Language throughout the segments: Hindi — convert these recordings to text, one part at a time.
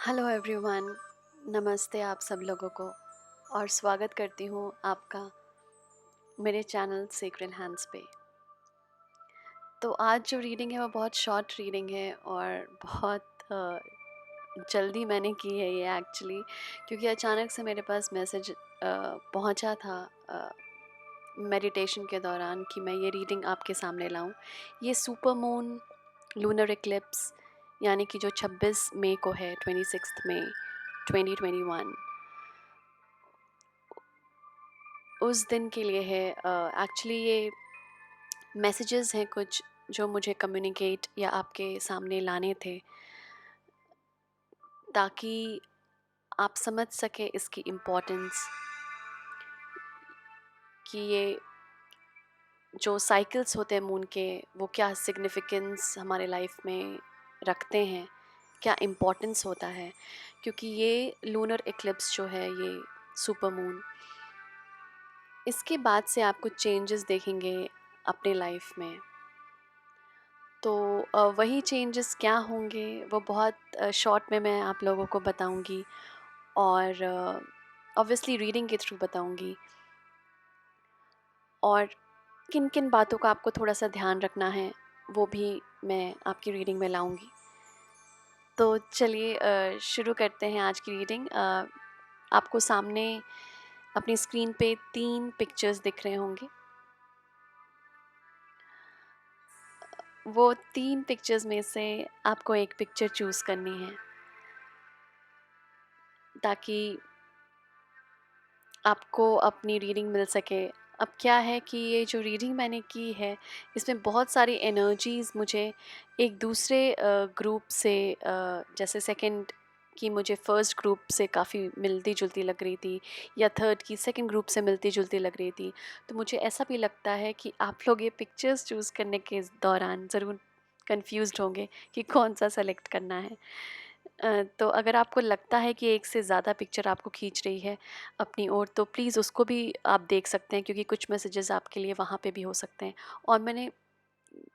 Hello everyone. नमस्ते आप सब लोगों को और स्वागत करती हूँ आपका मेरे चैनल सेक्रेड हैंड्स पे। तो आज जो रीडिंग है वो बहुत शॉर्ट रीडिंग है और बहुत जल्दी मैंने की है ये एक्चुअली, क्योंकि अचानक से मेरे पास मैसेज पहुँचा था मेडिटेशन के दौरान कि मैं ये रीडिंग आपके सामने लाऊं। ये सुपर मून लूनर एक्लिप्स यानी कि जो 26 मई को है, 26 मई 2021, उस दिन के लिए है। एक्चुअली ये मैसेजेस हैं कुछ जो मुझे कम्युनिकेट या आपके सामने लाने थे, ताकि आप समझ सके इसकी इम्पोर्टेंस, कि ये जो साइकिल्स होते हैं मून के, वो क्या सिग्निफिकेंस हमारे लाइफ में रखते हैं, क्या इम्पोर्टेंस होता है। क्योंकि ये लूनर एक्लिप्स जो है, ये सुपर मून, इसके बाद से आप कुछ चेंजेस देखेंगे अपने लाइफ में। तो वही चेंजेस क्या होंगे वो बहुत शॉर्ट में मैं आप लोगों को बताऊंगी, और ऑब्वियसली रीडिंग के थ्रू बताऊंगी, और किन किन बातों का आपको थोड़ा सा ध्यान रखना है वो भी मैं आपकी रीडिंग में लाऊंगी। तो चलिए शुरू करते हैं आज की रीडिंग। आपको सामने अपनी स्क्रीन पे 3 पिक्चर्स दिख रहे होंगे। वो 3 पिक्चर्स में से आपको एक पिक्चर चूज़ करनी है, ताकि आपको अपनी रीडिंग मिल सके। अब क्या है कि ये जो रीडिंग मैंने की है, इसमें बहुत सारी एनर्जीज़ मुझे एक दूसरे ग्रुप से, जैसे सेकंड की मुझे फर्स्ट ग्रुप से काफ़ी मिलती जुलती लग रही थी, या थर्ड की सेकंड ग्रुप से मिलती जुलती लग रही थी। तो मुझे ऐसा भी लगता है कि आप लोग ये पिक्चर्स चूज़ करने के दौरान ज़रूर कंफ्यूज्ड होंगे कि कौन सा सेलेक्ट करना है। तो अगर आपको लगता है कि एक से ज़्यादा पिक्चर आपको खींच रही है अपनी ओर, तो प्लीज़ उसको भी आप देख सकते हैं, क्योंकि कुछ मैसेजेस आपके लिए वहाँ पे भी हो सकते हैं। और मैंने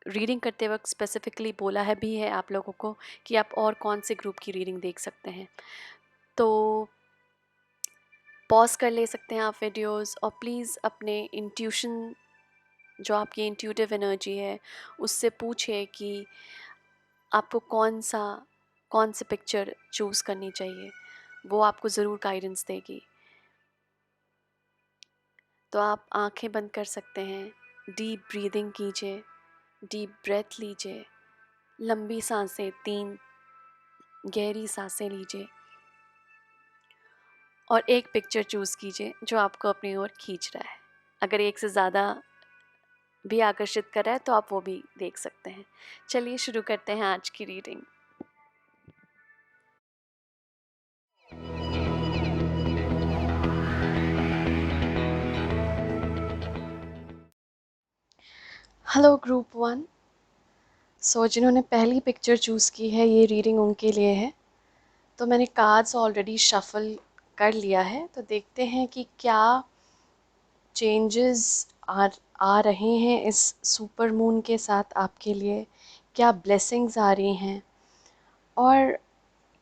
रीडिंग करते वक्त स्पेसिफिकली बोला है भी है आप लोगों को कि आप और कौन से ग्रुप की रीडिंग देख सकते हैं। तो पॉज कर ले सकते हैं आप वीडियोस, और प्लीज़ अपने इंट्यूशन, जो आपकी इंट्यूटिव एनर्जी है, उससे पूछे कि आपको कौन सी पिक्चर चूज़ करनी चाहिए। वो आपको ज़रूर गाइडेंस देगी। तो आप आंखें बंद कर सकते हैं, डीप ब्रीदिंग कीजिए, डीप ब्रेथ लीजिए, लंबी सांसें 3 गहरी सांसें लीजिए, और एक पिक्चर चूज़ कीजिए जो आपको अपनी ओर खींच रहा है। अगर एक से ज़्यादा भी आकर्षित कर रहा है तो आप वो भी देख सकते हैं। चलिए शुरू करते हैं आज की रीडिंग। Hello group 1। जिन्होंने पहली पिक्चर चूज़ की है, ये रीडिंग उनके लिए है। तो मैंने कार्ड्स ऑलरेडी शफल कर लिया है, तो देखते हैं कि क्या चेंजेस आ रहे हैं इस सुपर मून के साथ आपके लिए, क्या ब्लेसिंग्स आ रही हैं, और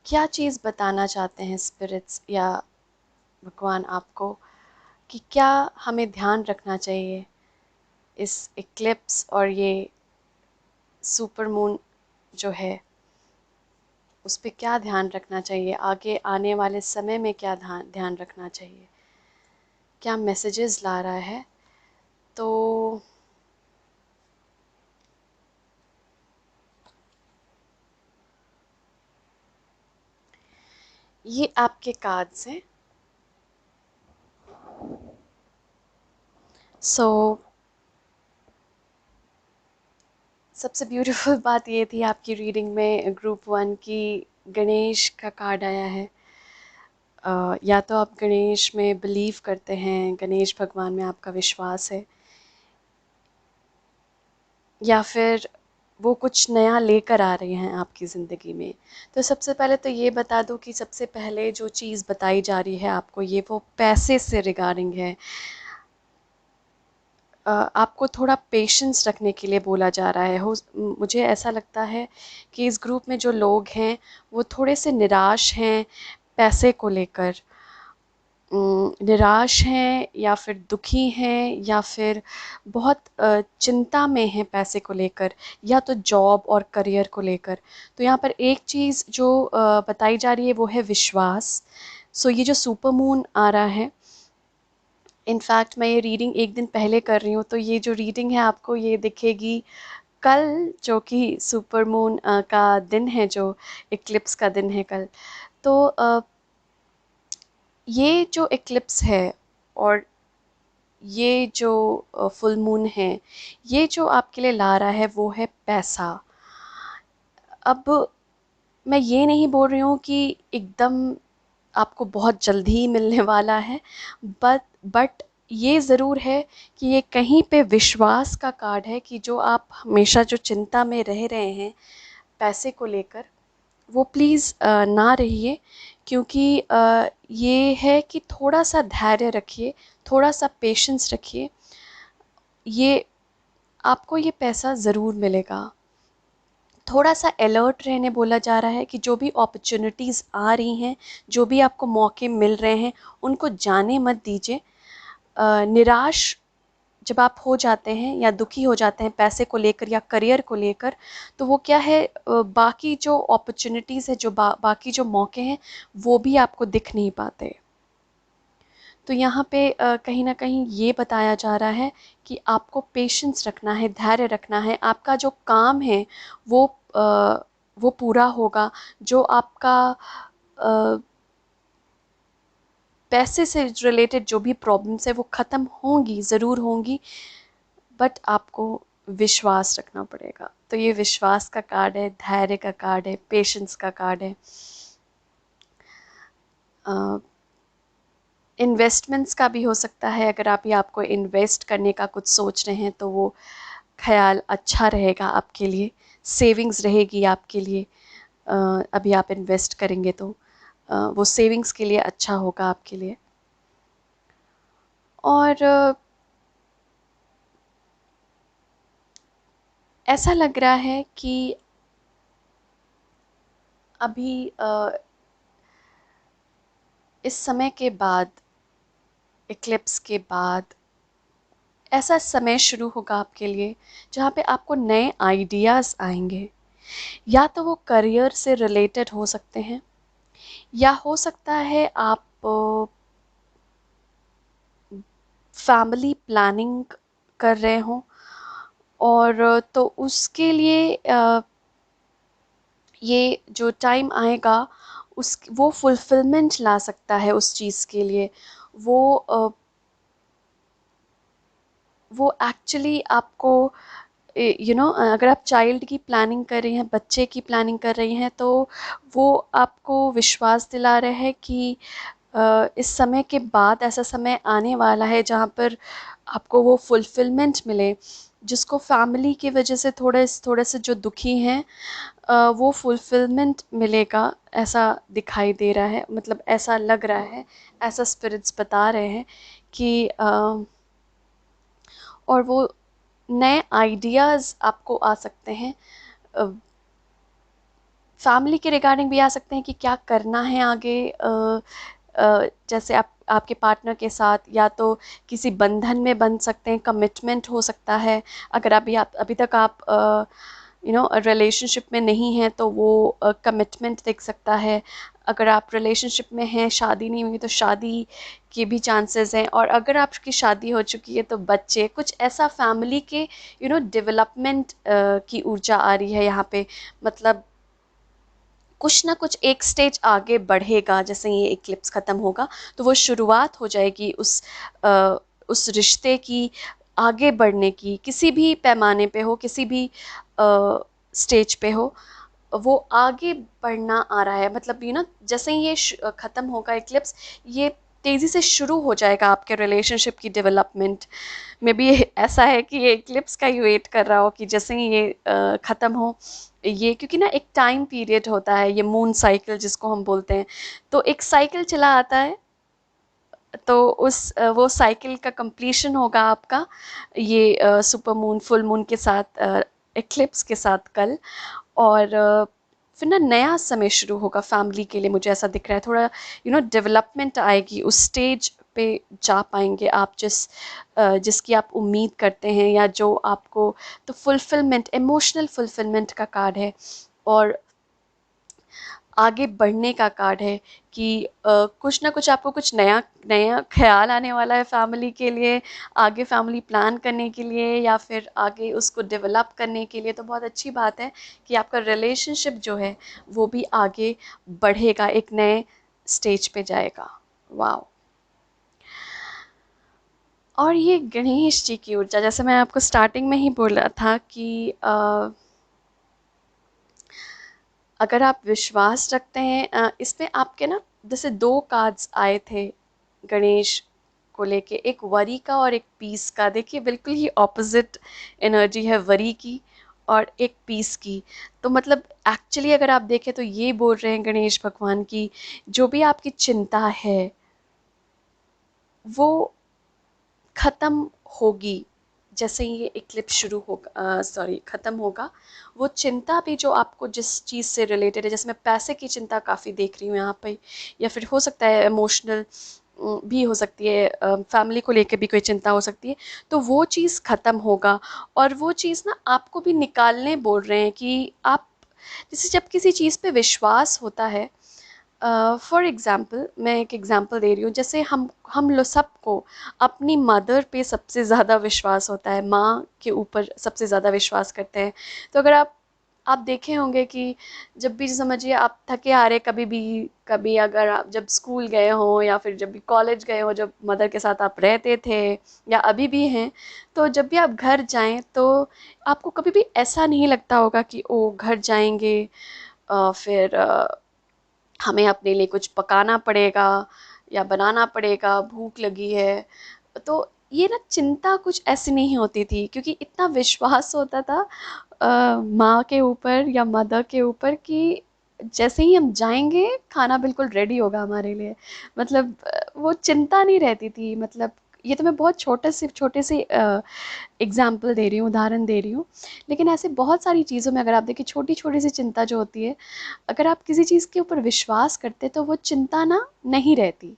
क्या चीज़ बताना चाहते हैं स्पिरिट्स या भगवान आपको, कि क्या हमें ध्यान रखना चाहिए इस इक्लिप्स और ये सुपर मून जो है, उस पर क्या ध्यान रखना चाहिए, आगे आने वाले समय में क्या ध्यान रखना चाहिए, क्या मैसेजेस ला रहा है। तो ये आपके कार्ड्स हैं। सबसे ब्यूटीफुल बात ये थी आपकी रीडिंग में ग्रुप 1 की, गणेश का कार्ड आया है। या तो आप गणेश में बिलीव करते हैं, गणेश भगवान में आपका विश्वास है, या फिर वो कुछ नया लेकर आ रहे हैं आपकी ज़िंदगी में। तो सबसे पहले तो ये बता दूं कि सबसे पहले जो चीज़ बताई जा रही है आपको, ये वो पैसे से रिगार्डिंग है। आपको थोड़ा पेशेंस रखने के लिए बोला जा रहा है। हो मुझे ऐसा लगता है कि इस ग्रुप में जो लोग हैं वो थोड़े से निराश हैं पैसे को लेकर। निराश हैं या फिर दुखी हैं या फिर बहुत चिंता में हैं पैसे को लेकर, या तो जॉब और करियर को लेकर। तो यहाँ पर एक चीज़ जो बताई जा रही है वो है विश्वास। सो ये जो सुपर मून आ रहा है, इनफैक्ट मैं ये रीडिंग एक दिन पहले कर रही हूँ, तो ये जो रीडिंग है आपको ये दिखेगी कल, जो कि सुपर मून का दिन है, जो इक्लिप्स का दिन है कल। तो ये जो इक्लिप्स है और ये जो फुल मून है, ये जो आपके लिए ला रहा है वो है पैसा। अब मैं ये नहीं बोल रही हूँ कि एकदम आपको बहुत जल्दी ही मिलने वाला है, बट ये ज़रूर है कि ये कहीं पे विश्वास का कार्ड है कि जो आप हमेशा जो चिंता में रह रहे हैं पैसे को लेकर, वो प्लीज़ ना रहिए। क्योंकि ये है कि थोड़ा सा धैर्य रखिए, थोड़ा सा पेशेंस रखिए, ये आपको ये पैसा ज़रूर मिलेगा। थोड़ा सा अलर्ट रहने बोला जा रहा है कि जो भी अपॉर्चुनिटीज़ आ रही हैं, जो भी आपको मौके मिल रहे हैं, उनको जाने मत दीजिए। निराश जब आप हो जाते हैं या दुखी हो जाते हैं पैसे को लेकर या करियर को लेकर, तो वो क्या है, बाकी जो अपॉर्चुनिटीज़ है, जो बाकी जो मौके हैं, वो भी आपको दिख नहीं पाते। तो यहाँ पे कहीं ना कहीं ये बताया जा रहा है कि आपको पेशेंस रखना है, धैर्य रखना है। आपका जो काम है वो वो पूरा होगा। जो आपका पैसे से रिलेटेड जो भी प्रॉब्लम्स है वो ख़त्म होंगी, ज़रूर होंगी, बट आपको विश्वास रखना पड़ेगा। तो ये विश्वास का कार्ड है, धैर्य का कार्ड है, पेशेंस का कार्ड है। इन्वेस्टमेंट्स का भी हो सकता है। अगर आप या आपको इन्वेस्ट करने का कुछ सोच रहे हैं तो वो ख्याल अच्छा रहेगा आपके लिए, सेविंग्स रहेगी आपके लिए। अभी आप इन्वेस्ट करेंगे तो वो सेविंग्स के लिए अच्छा होगा आपके लिए। और ऐसा लग रहा है कि अभी इस समय के बाद, इक्लिप्स के बाद ऐसा समय शुरू होगा आपके लिए जहाँ पे आपको नए आइडियाज़ आएंगे। या तो वो करियर से रिलेटेड हो सकते हैं, या हो सकता है आप फैमिली प्लानिंग कर रहे हों, और तो उसके लिए ये जो टाइम आएगा उस वो फुलफिलमेंट ला सकता है उस चीज़ के लिए। वो वो एक्चुअली आपको अगर आप चाइल्ड की प्लानिंग कर रही हैं, बच्चे की प्लानिंग कर रही हैं, तो वो आपको विश्वास दिला रहे हैं कि इस समय के बाद ऐसा समय आने वाला है जहाँ पर आपको वो फुलफिलमेंट मिले, जिसको फैमिली की वजह से थोड़े से जो दुखी हैं, वो फुलफिलमेंट मिलेगा, ऐसा दिखाई दे रहा है। मतलब ऐसा लग रहा है, ऐसा स्पिरिट्स बता रहे हैं कि और वो नए आइडियाज़ आपको आ सकते हैं, फैमिली के रिगार्डिंग भी आ सकते हैं कि क्या करना है आगे। जैसे आप आपके पार्टनर के साथ या तो किसी बंधन में बन सकते हैं, कमिटमेंट हो सकता है। अगर आप अभी तक आप रिलेशनशिप में नहीं हैं तो वो कमिटमेंट दिख सकता है। अगर आप रिलेशनशिप में हैं, शादी नहीं हुई, तो शादी के भी चांसेस हैं। और अगर आपकी शादी हो चुकी है तो बच्चे, कुछ ऐसा फैमिली के डेवलपमेंट की ऊर्जा आ रही है यहाँ पे। मतलब कुछ ना कुछ एक स्टेज आगे बढ़ेगा जैसे ये इक्लिप्स ख़त्म होगा, तो वो शुरुआत हो जाएगी उस रिश्ते की आगे बढ़ने की, किसी भी पैमाने पे हो, किसी भी स्टेज पे हो, वो आगे बढ़ना आ रहा है। मतलब जैसे ही ये ख़त्म होगा इक्लिप्स, ये तेज़ी से शुरू हो जाएगा आपके रिलेशनशिप की डेवलपमेंट में भी। ऐसा है कि ये इक्लिप्स का ही वेट कर रहा हो कि जैसे ही ये ख़त्म हो ये, क्योंकि ना एक टाइम पीरियड होता है, ये मून साइकिल जिसको हम बोलते हैं, तो एक साइकिल चला आता है तो वो साइकिल का कंप्लीशन होगा आपका ये सुपर मून फुल मून के साथ, एक्लिप्स के साथ कल। और फिर ना नया समय शुरू होगा फैमिली के लिए, मुझे ऐसा दिख रहा है। थोड़ा डेवलपमेंट आएगी, उस स्टेज पे जा पाएंगे आप जिसकी आप उम्मीद करते हैं, या जो आपको, तो फुलफिलमेंट, इमोशनल फुलफिलमेंट का कार्ड है, और आगे बढ़ने का कार्ड है कि कुछ ना कुछ आपको कुछ नया नया ख्याल आने वाला है फैमिली के लिए, आगे फैमिली प्लान करने के लिए, या फिर आगे उसको डेवलप करने के लिए। तो बहुत अच्छी बात है कि आपका रिलेशनशिप जो है वो भी आगे बढ़ेगा, एक नए स्टेज पे जाएगा। वाओ। और ये गणेश जी की ऊर्जा, जैसे मैं आपको स्टार्टिंग में ही बोला था कि अगर आप विश्वास रखते हैं, इसमें आपके ना जैसे दो कार्ड्स आए थे गणेश को लेके, एक वरी का और एक पीस का। देखिए बिल्कुल ही ऑपोजिट एनर्जी है वरी की और एक पीस की। तो मतलब एक्चुअली अगर आप देखें तो ये बोल रहे हैं गणेश भगवान की जो भी आपकी चिंता है वो ख़त्म होगी जैसे ही ये इक्लिप्स शुरू होगा, सॉरी ख़त्म होगा। वो चिंता भी जो आपको जिस चीज़ से रिलेटेड है, जैसे मैं पैसे की चिंता काफ़ी देख रही हूँ यहाँ पे, या फिर हो सकता है इमोशनल भी हो सकती है, फैमिली को लेकर भी कोई चिंता हो सकती है, तो वो चीज़ ख़त्म होगा। और वो चीज़ ना आपको भी निकालने बोल रहे हैं कि आप, जैसे जब किसी चीज़ पे विश्वास होता है, फॉर एग्ज़ाम्पल मैं एक एग्ज़ाम्पल दे रही हूँ, जैसे हम लोग सबको अपनी मदर पे सबसे ज़्यादा विश्वास होता है, माँ के ऊपर सबसे ज़्यादा विश्वास करते हैं। तो अगर आप देखे होंगे कि जब भी समझिए आप थके हारे कभी अगर आप जब स्कूल गए हों या फिर जब भी कॉलेज गए हों, जब मदर के साथ आप रहते थे या अभी भी हैं, तो जब भी आप घर जाएं तो आपको कभी भी ऐसा नहीं लगता होगा कि ओ घर जाएंगे, फिर हमें अपने लिए कुछ पकाना पड़ेगा या बनाना पड़ेगा, भूख लगी है। तो ये ना चिंता कुछ ऐसी नहीं होती थी, क्योंकि इतना विश्वास होता था माँ के ऊपर या मदर के ऊपर कि जैसे ही हम जाएंगे खाना बिल्कुल रेडी होगा हमारे लिए। मतलब वो चिंता नहीं रहती थी। मतलब ये तो मैं बहुत छोटे से एग्जाम्पल दे रही हूँ, उदाहरण दे रही हूँ। लेकिन ऐसे बहुत सारी चीज़ों में अगर आप देखिए, छोटी छोटी सी चिंता जो होती है, अगर आप किसी चीज़ के ऊपर विश्वास करते तो वो चिंता ना नहीं रहती।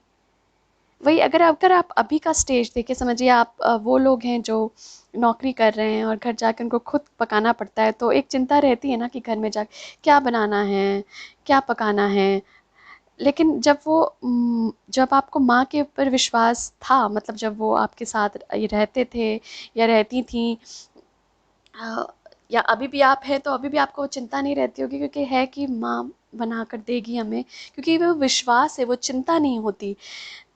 वही अगर आप अभी का स्टेज देखिए, समझिए आप वो लोग हैं जो नौकरी कर रहे हैं और घर जाकर उनको खुद पकाना पड़ता है, तो एक चिंता रहती है ना कि घर में जा क्या बनाना है, क्या पकाना है। लेकिन जब आपको माँ के ऊपर विश्वास था, मतलब जब वो आपके साथ रहते थे या रहती थी, अ, या अभी भी आप हैं, तो अभी भी आपको चिंता नहीं रहती होगी, क्योंकि है कि माँ बना कर देगी हमें, क्योंकि वो विश्वास है, वो चिंता नहीं होती।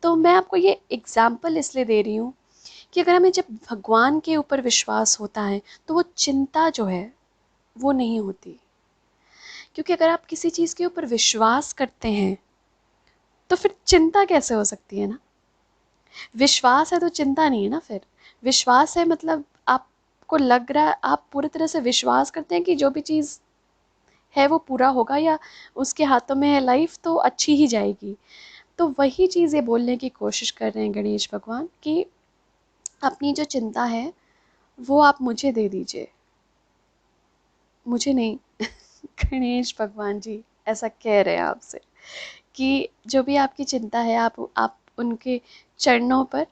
तो मैं आपको ये एग्जाम्पल इसलिए दे रही हूँ कि अगर हमें जब भगवान के ऊपर विश्वास होता है तो वो चिंता जो है वो नहीं होती। क्योंकि अगर आप किसी चीज़ के ऊपर विश्वास करते हैं तो फिर चिंता कैसे हो सकती है ना। विश्वास है तो चिंता नहीं है ना। फिर विश्वास है मतलब आपको लग रहा है, आप पूरी तरह से विश्वास करते हैं कि जो भी चीज़ है वो पूरा होगा, या उसके हाथों में है लाइफ तो अच्छी ही जाएगी। तो वही चीज़ ये बोलने की कोशिश कर रहे हैं गणेश भगवान कि अपनी जो चिंता है वो आप मुझे दे दीजिए, मुझे नहीं। गणेश भगवान जी ऐसा कह रहे हैं आपसे कि जो भी आपकी चिंता है आप उनके चरणों पर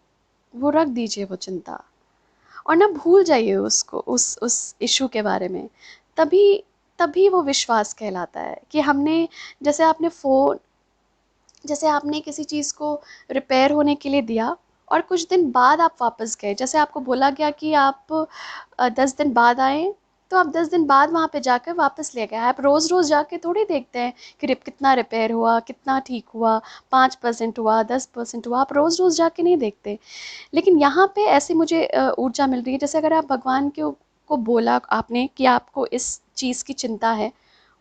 वो रख दीजिए वो चिंता, और ना भूल जाइए उसको, उस इशू के बारे में। तभी तभी वो विश्वास कहलाता है कि हमने, जैसे आपने फ़ोन, जैसे आपने किसी चीज़ को रिपेयर होने के लिए दिया और कुछ दिन बाद आप वापस गए, जैसे आपको बोला गया कि आप 10 दिन बाद आएँ, तो आप 10 दिन बाद वहाँ पे जाकर वापस ले गए। आप रोज़ रोज़ जाके थोड़ी देखते हैं कि कितना रिपेयर हुआ, कितना ठीक हुआ, 5% हुआ, 10% हुआ, आप रोज़ रोज़ जाके नहीं देखते। लेकिन यहाँ पे ऐसी मुझे ऊर्जा मिल रही है, जैसे अगर आप भगवान को बोला आपने कि आपको इस चीज़ की चिंता है,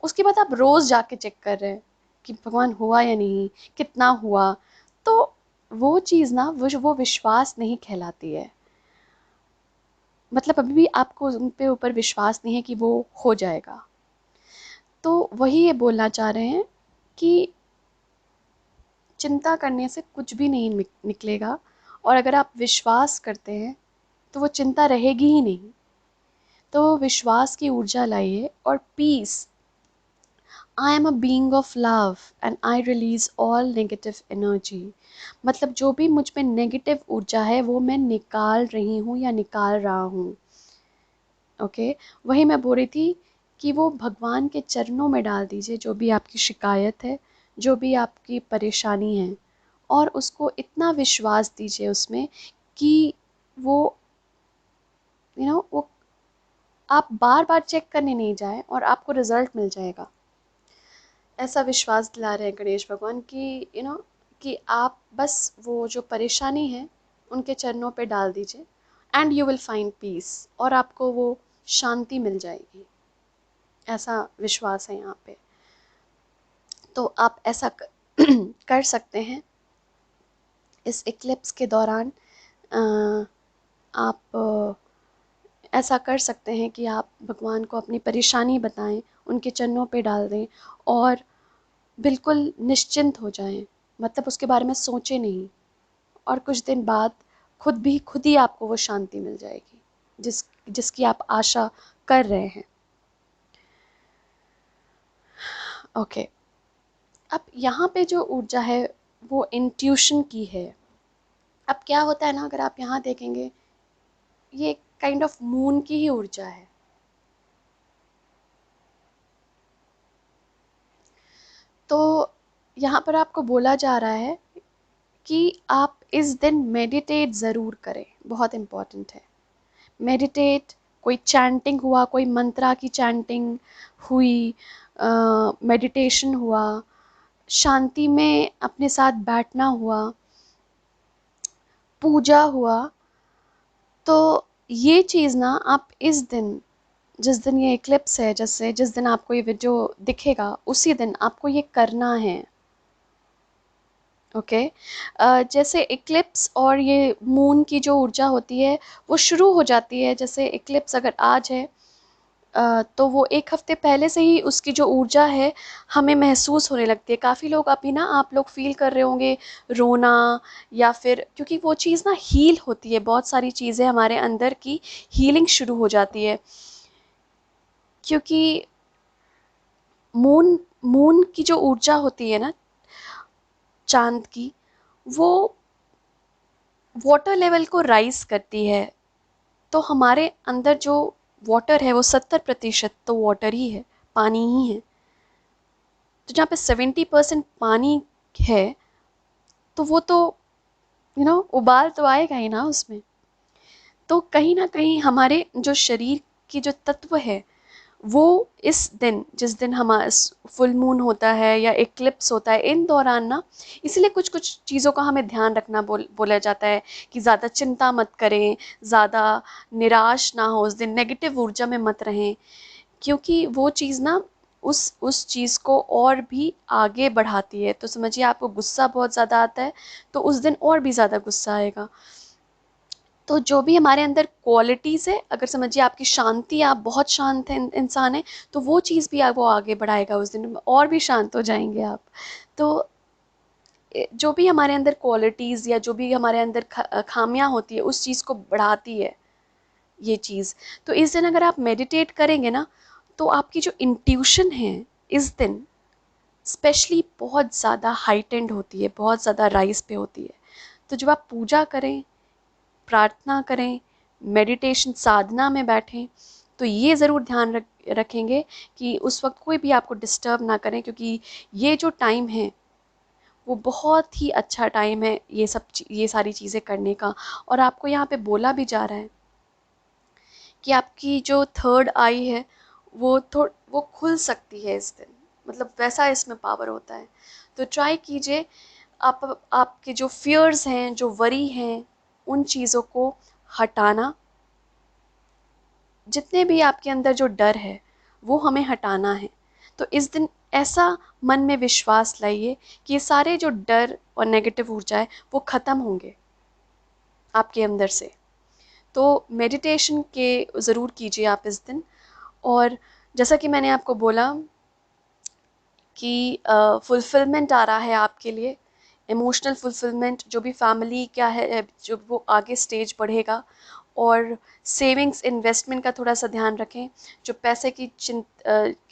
उसके बाद आप रोज़ जाके चेक कर रहे हैं कि भगवान हुआ या नहीं, कितना हुआ, तो वो चीज़ ना वो विश्वास नहीं कहलाती है। मतलब अभी भी आपको उन पे ऊपर विश्वास नहीं है कि वो हो जाएगा। तो वही ये बोलना चाह रहे हैं कि चिंता करने से कुछ भी नहीं निकलेगा, और अगर आप विश्वास करते हैं तो वो चिंता रहेगी ही नहीं। तो विश्वास की ऊर्जा लाइए और peace. I am a being of love and I release all negative energy. मतलब जो भी मुझ में नेगेटिव ऊर्जा है वो मैं निकाल रही हूँ या निकाल रहा हूँ। ओके, वही मैं बोल रही थी कि वो भगवान के चरणों में डाल दीजिए जो भी आपकी शिकायत है, जो भी आपकी परेशानी है, और उसको इतना विश्वास दीजिए उसमें कि वो वो आप बार बार चेक करने नहीं जाए और आपको रिजल्ट मिल जाएगा। ऐसा विश्वास दिला रहे हैं गणेश भगवान कि कि आप बस वो जो परेशानी है उनके चरणों पे डाल दीजिए, and you will find peace, और आपको वो शांति मिल जाएगी। ऐसा विश्वास है यहाँ पे। तो आप ऐसा कर सकते हैं इस इक्लिप्स के दौरान। आप ऐसा कर सकते हैं कि आप भगवान को अपनी परेशानी बताएं, उनके चरणों पे डाल दें और बिल्कुल निश्चिंत हो जाएं। मतलब उसके बारे में सोचें नहीं, और कुछ दिन बाद खुद ही आपको वो शांति मिल जाएगी जिसकी आप आशा कर रहे हैं। ओके, अब यहाँ पे जो ऊर्जा है वो इंट्यूशन की है। अब क्या होता है ना, अगर आप यहाँ देखेंगे, ये काइंड ऑफ मून की ही ऊर्जा है। तो यहाँ पर आपको बोला जा रहा है कि आप इस दिन मेडिटेट ज़रूर करें, बहुत इम्पॉर्टेंट है। मेडिटेट, कोई चैंटिंग हुआ, कोई मंत्रा की चैंटिंग हुई, मेडिटेशन हुआ, शांति में अपने साथ बैठना हुआ, पूजा हुआ, तो ये चीज़ ना आप इस दिन, जिस दिन ये इक्लिप्स है, जैसे जिस दिन आपको ये वीडियो दिखेगा उसी दिन आपको ये करना है। ओके, जैसे इक्लिप्स और ये मून की जो ऊर्जा होती है वो शुरू हो जाती है। जैसे इक्लिप्स अगर आज है तो वो एक हफ्ते पहले से ही उसकी जो ऊर्जा है हमें महसूस होने लगती है। काफ़ी लोग अभी ना, आप लोग फील कर रहे होंगे रोना, या फिर क्योंकि वो चीज़ ना हील होती है, बहुत सारी चीज़ें हमारे अंदर की हीलिंग शुरू हो जाती है। क्योंकि मून मून की जो ऊर्जा होती है ना, चांद की, वो वाटर लेवल को राइज करती है। तो हमारे अंदर जो वाटर है वो 70% तो वाटर ही है, पानी ही है। तो जहाँ पे 70% पानी है तो वो तो उबाल तो आएगा ही ना उसमें। तो कहीं ना कहीं हमारे जो शरीर की जो तत्व है वो इस दिन, जिस दिन हमारा फुल मून होता है या इक्लिप्स होता है, इन दौरान ना, इसलिए कुछ कुछ चीज़ों का हमें ध्यान रखना बोला जाता है कि ज़्यादा चिंता मत करें, ज़्यादा निराश ना हो, उस दिन नेगेटिव ऊर्जा में मत रहें, क्योंकि वो चीज़ ना उस चीज़ को और भी आगे बढ़ाती है। तो समझिए आपको गुस्सा बहुत ज़्यादा आता है तो उस दिन और भी ज़्यादा गुस्सा आएगा। तो जो भी हमारे अंदर क्वालिटीज़ है, अगर समझिए आपकी शांति, आप बहुत शांत हैं इंसान हैं, तो वो चीज़ भी वो आगे बढ़ाएगा, उस दिन और भी शांत हो जाएंगे आप। तो जो भी हमारे अंदर क्वालिटीज़ या जो भी हमारे अंदर खामियां होती है उस चीज़ को बढ़ाती है ये चीज़। तो इस दिन अगर आप मेडिटेट करेंगे ना, तो आपकी जो इंट्यूशन है इस दिन स्पेशली बहुत ज़्यादा हाइटेंड होती है, बहुत ज़्यादा राइज पे होती है। तो जब आप पूजा करें, प्रार्थना करें, मेडिटेशन साधना में बैठें, तो ये ज़रूर ध्यान रखेंगे कि उस वक्त कोई भी आपको डिस्टर्ब ना करें, क्योंकि ये जो टाइम है वो बहुत ही अच्छा टाइम है ये सारी चीज़ें करने का। और आपको यहाँ पे बोला भी जा रहा है कि आपकी जो थर्ड आई है वो खुल सकती है इस दिन, मतलब वैसा इसमें पावर होता है। तो ट्राई कीजिए, आपके जो फियर्स हैं, जो वरी हैं, उन चीज़ों को हटाना। जितने भी आपके अंदर जो डर है वो हमें हटाना है। तो इस दिन ऐसा मन में विश्वास लाइए कि ये सारे जो डर और नेगेटिव ऊर्जा है वो ख़त्म होंगे आपके अंदर से। तो मेडिटेशन के ज़रूर कीजिए आप इस दिन। और जैसा कि मैंने आपको बोला कि फुलफिलमेंट आ रहा है आपके लिए, इमोशनल फुलफिलमेंट, जो भी फैमिली क्या है, जो वो आगे स्टेज बढ़ेगा। और सेविंग्स इन्वेस्टमेंट का थोड़ा सा ध्यान रखें। जो पैसे की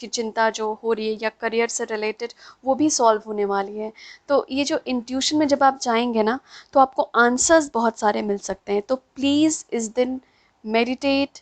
चिंता जो हो रही है या करियर से रिलेटेड, वो भी सॉल्व होने वाली है। तो ये जो इंट्यूशन में जब आप जाएंगे ना, तो आपको आंसर्स बहुत सारे मिल सकते हैं। तो प्लीज़ इस दिन मेडिटेट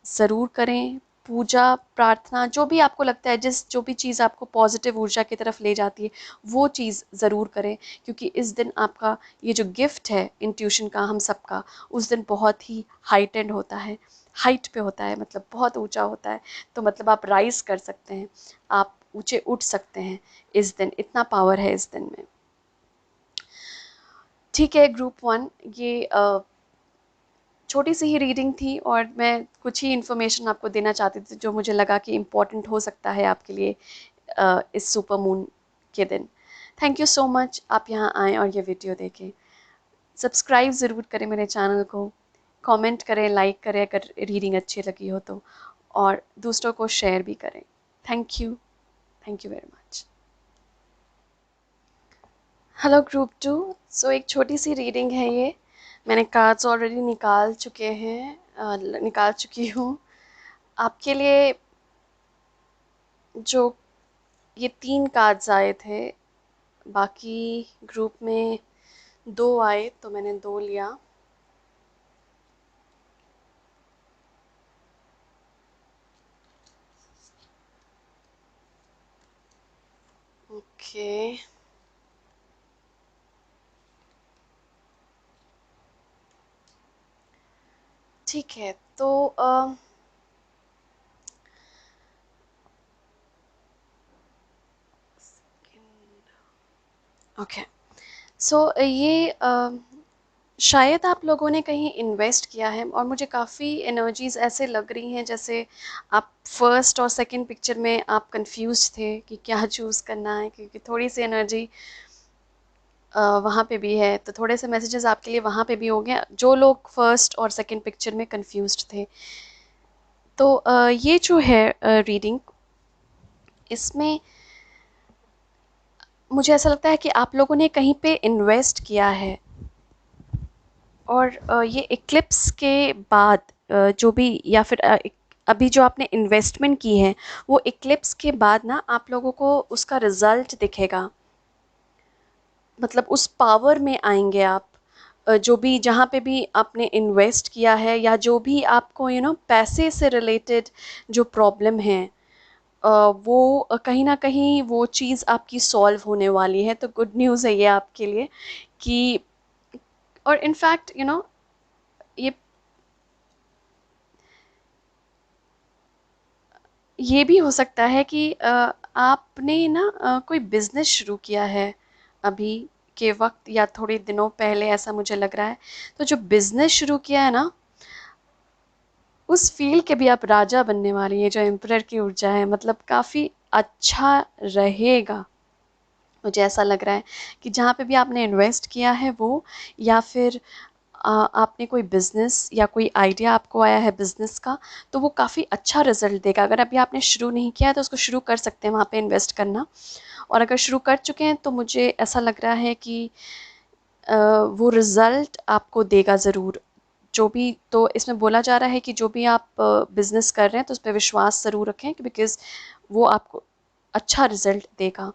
ज़रूर करें। पूजा प्रार्थना जो भी आपको लगता है, जो भी चीज़ आपको पॉजिटिव ऊर्जा की तरफ ले जाती है, वो चीज़ ज़रूर करें। क्योंकि इस दिन आपका ये जो गिफ्ट है इंट्यूशन का, हम सबका, उस दिन बहुत ही हाइटेंड होता है, हाइट पे होता है, मतलब बहुत ऊंचा होता है। तो मतलब आप राइज कर सकते हैं, आप ऊंचे उठ सकते हैं इस दिन, इतना पावर है इस दिन में। ठीक है ग्रुप वन, ये छोटी सी ही रीडिंग थी और मैं कुछ ही इन्फॉर्मेशन आपको देना चाहती थी जो मुझे लगा कि इम्पोर्टेंट हो सकता है आपके लिए इस सुपर मून के दिन। थैंक यू सो मच, आप यहाँ आएँ और ये वीडियो देखें। सब्सक्राइब ज़रूर करें मेरे चैनल को, कमेंट करें, लाइक करें अगर रीडिंग अच्छी लगी हो तो, और दूसरों को शेयर भी करें। Thank you very much. Hello group two, so एक छोटी सी रीडिंग है ये। मैंने कार्ड्स ऑलरेडी निकाल चुके हैं, निकाल चुकी हूँ आपके लिए। जो ये 3 कार्ड्स आए थे, बाकी ग्रुप में 2 आए तो मैंने 2 लिया। ओके, ठीक है। तो ओके, सो ये शायद आप लोगों ने कहीं इन्वेस्ट किया है और मुझे काफ़ी एनर्जीज़ ऐसे लग रही हैं जैसे आप फर्स्ट और सेकंड पिक्चर में आप कंफ्यूज थे कि क्या चूज़ करना है, क्योंकि थोड़ी सी एनर्जी वहाँ पे भी है। तो थोड़े से मैसेजेस आपके लिए वहाँ पे भी हो गए, जो लोग फर्स्ट और सेकंड पिक्चर में कंफ्यूज थे। तो ये जो है रीडिंग, इसमें मुझे ऐसा लगता है कि आप लोगों ने कहीं पे इन्वेस्ट किया है, और ये इक्लिप्स के बाद जो भी, या फिर अभी जो आपने इन्वेस्टमेंट की है, वो इक्लिप्स के बाद ना आप लोगों को उसका रिजल्ट दिखेगा। मतलब उस पावर में आएंगे आप। जो भी, जहाँ पे भी आपने इन्वेस्ट किया है, या जो भी आपको पैसे से रिलेटेड जो प्रॉब्लम है, वो कहीं ना कहीं वो चीज़ आपकी सॉल्व होने वाली है। तो गुड न्यूज़ है ये आपके लिए कि, और इनफैक्ट ये ये भी हो सकता है कि आपने ना कोई बिजनेस शुरू किया है अभी के वक्त, या थोड़े दिनों पहले, ऐसा मुझे लग रहा है। तो जो बिजनेस शुरू किया है ना, उस फील्ड के भी आप राजा बनने वाली हैं। जो एम्परर की ऊर्जा है, मतलब काफ़ी अच्छा रहेगा। मुझे ऐसा लग रहा है कि जहाँ पे भी आपने इन्वेस्ट किया है वो, या फिर आपने कोई बिज़नेस या कोई आइडिया आपको आया है बिज़नेस का, तो वो काफ़ी अच्छा रिजल्ट देगा। अगर अभी आपने शुरू नहीं किया है तो उसको शुरू कर सकते हैं वहाँ पे इन्वेस्ट करना। और अगर शुरू कर चुके हैं तो मुझे ऐसा लग रहा है कि वो रिज़ल्ट आपको देगा ज़रूर। जो भी, तो इसमें बोला जा रहा है कि जो भी आप बिज़नेस कर रहे हैं तो उस पर विश्वास ज़रूर रखें, बिकॉज़ वो आपको अच्छा रिजल्ट देगा।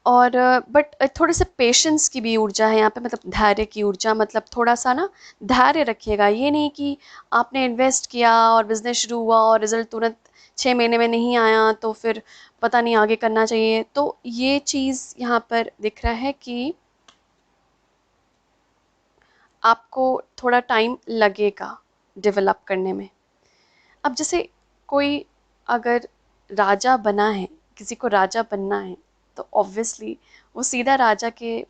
और बट थोड़े से पेशेंस की भी ऊर्जा है यहाँ पे, मतलब धैर्य की ऊर्जा। मतलब थोड़ा सा ना धैर्य रखिएगा। ये नहीं कि आपने इन्वेस्ट किया और बिजनेस शुरू हुआ और रिजल्ट तुरंत 6 महीने में नहीं आया तो फिर पता नहीं आगे करना चाहिए। तो ये चीज़ यहाँ पर दिख रहा है कि आपको थोड़ा टाइम लगेगा डेवलप करने में। अब जैसे कोई अगर राजा बना है, किसी को राजा बनना है, तो ऑब्वियसली वो सीधा राजा के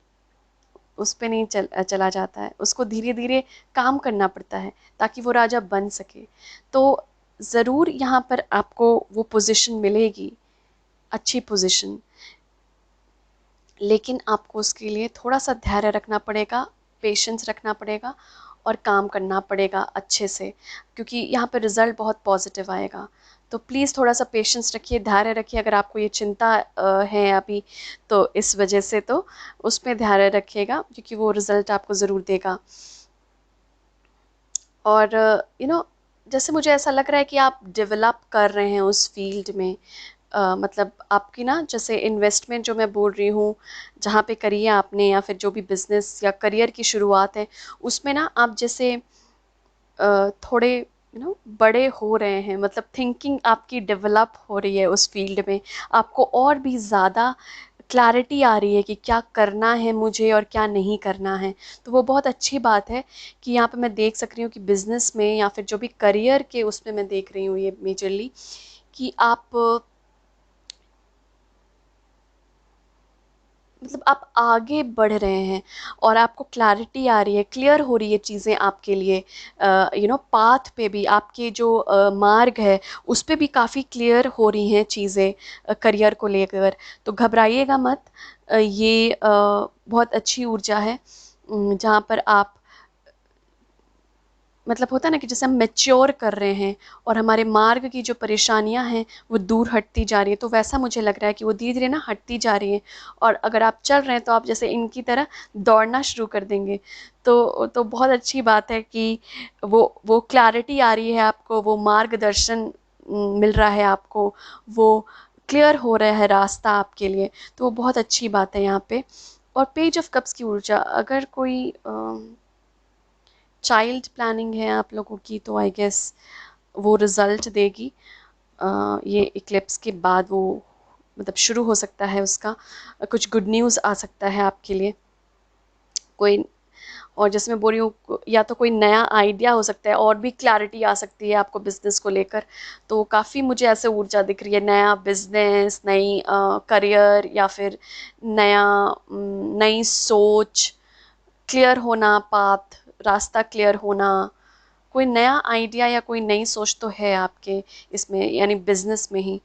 उस पे नहीं चला जाता है। उसको धीरे धीरे काम करना पड़ता है ताकि वो राजा बन सके। तो ज़रूर यहाँ पर आपको वो पोजीशन मिलेगी, अच्छी पोजीशन, लेकिन आपको उसके लिए थोड़ा सा धैर्य रखना पड़ेगा, पेशेंस रखना पड़ेगा। और काम करना पड़ेगा अच्छे से, क्योंकि यहाँ पे रिज़ल्ट बहुत पॉजिटिव आएगा। तो प्लीज़ थोड़ा सा पेशेंस रखिए, धैर्य रखिए। अगर आपको ये चिंता है अभी, तो इस वजह से तो उसमें धैर्य रखिएगा, क्योंकि वो रिज़ल्ट आपको ज़रूर देगा। और जैसे मुझे ऐसा लग रहा है कि आप डेवलप कर रहे हैं उस फील्ड में। मतलब आपकी ना, जैसे इन्वेस्टमेंट जो मैं बोल रही हूँ, जहाँ पे करी है आपने, या फिर जो भी बिजनेस या करियर की शुरुआत है, उसमें ना आप जैसे थोड़े बड़े हो रहे हैं, मतलब थिंकिंग आपकी डेवलप हो रही है उस फील्ड में। आपको और भी ज़्यादा क्लैरिटी आ रही है कि क्या करना है मुझे और क्या नहीं करना है। तो वो बहुत अच्छी बात है कि यहाँ पे मैं देख सक रही हूँ कि बिज़नेस में या फिर जो भी करियर के उसमें मैं देख रही हूँ ये मेजरली, कि आप मतलब आप आगे बढ़ रहे हैं और आपको क्लैरिटी आ रही है, क्लियर हो रही है चीज़ें आपके लिए। पाथ पे भी आपके जो मार्ग है उस पे भी काफ़ी क्लियर हो रही हैं चीज़ें करियर को लेकर। तो घबराइएगा मत। ये बहुत अच्छी ऊर्जा है, जहाँ पर आप, मतलब होता है ना कि जैसे हम मैच्योर कर रहे हैं और हमारे मार्ग की जो परेशानियां हैं वो दूर हटती जा रही है। तो वैसा मुझे लग रहा है कि वो धीरे धीरे ना हटती जा रही है। और अगर आप चल रहे हैं तो आप जैसे इनकी तरह दौड़ना शुरू कर देंगे। तो बहुत अच्छी बात है कि वो क्लैरिटी आ रही है आपको, वो मार्गदर्शन मिल रहा है आपको, वो क्लियर हो रहा है रास्ता आपके लिए। तो वो बहुत अच्छी बात है यहाँ पे। और पेज ऑफ कप्स की ऊर्जा, अगर कोई चाइल्ड प्लानिंग है आप लोगों की, तो आई गेस वो रिज़ल्ट देगी। ये इक्लिप्स के बाद वो मतलब शुरू हो सकता है उसका, कुछ गुड न्यूज़ आ सकता है आपके लिए कोई। और जैसे मैं बोल रही हूँ, या तो कोई नया आइडिया हो सकता है, और भी क्लैरिटी आ सकती है आपको बिजनेस को लेकर। तो काफ़ी मुझे ऐसे ऊर्जा दिख रही है, नया बिजनेस, नई करियर, या फिर नया नई सोच, क्लियर होना, पाथ, रास्ता क्लियर होना। कोई नया आइडिया या कोई नई सोच तो है आपके इसमें, यानी बिजनेस में ही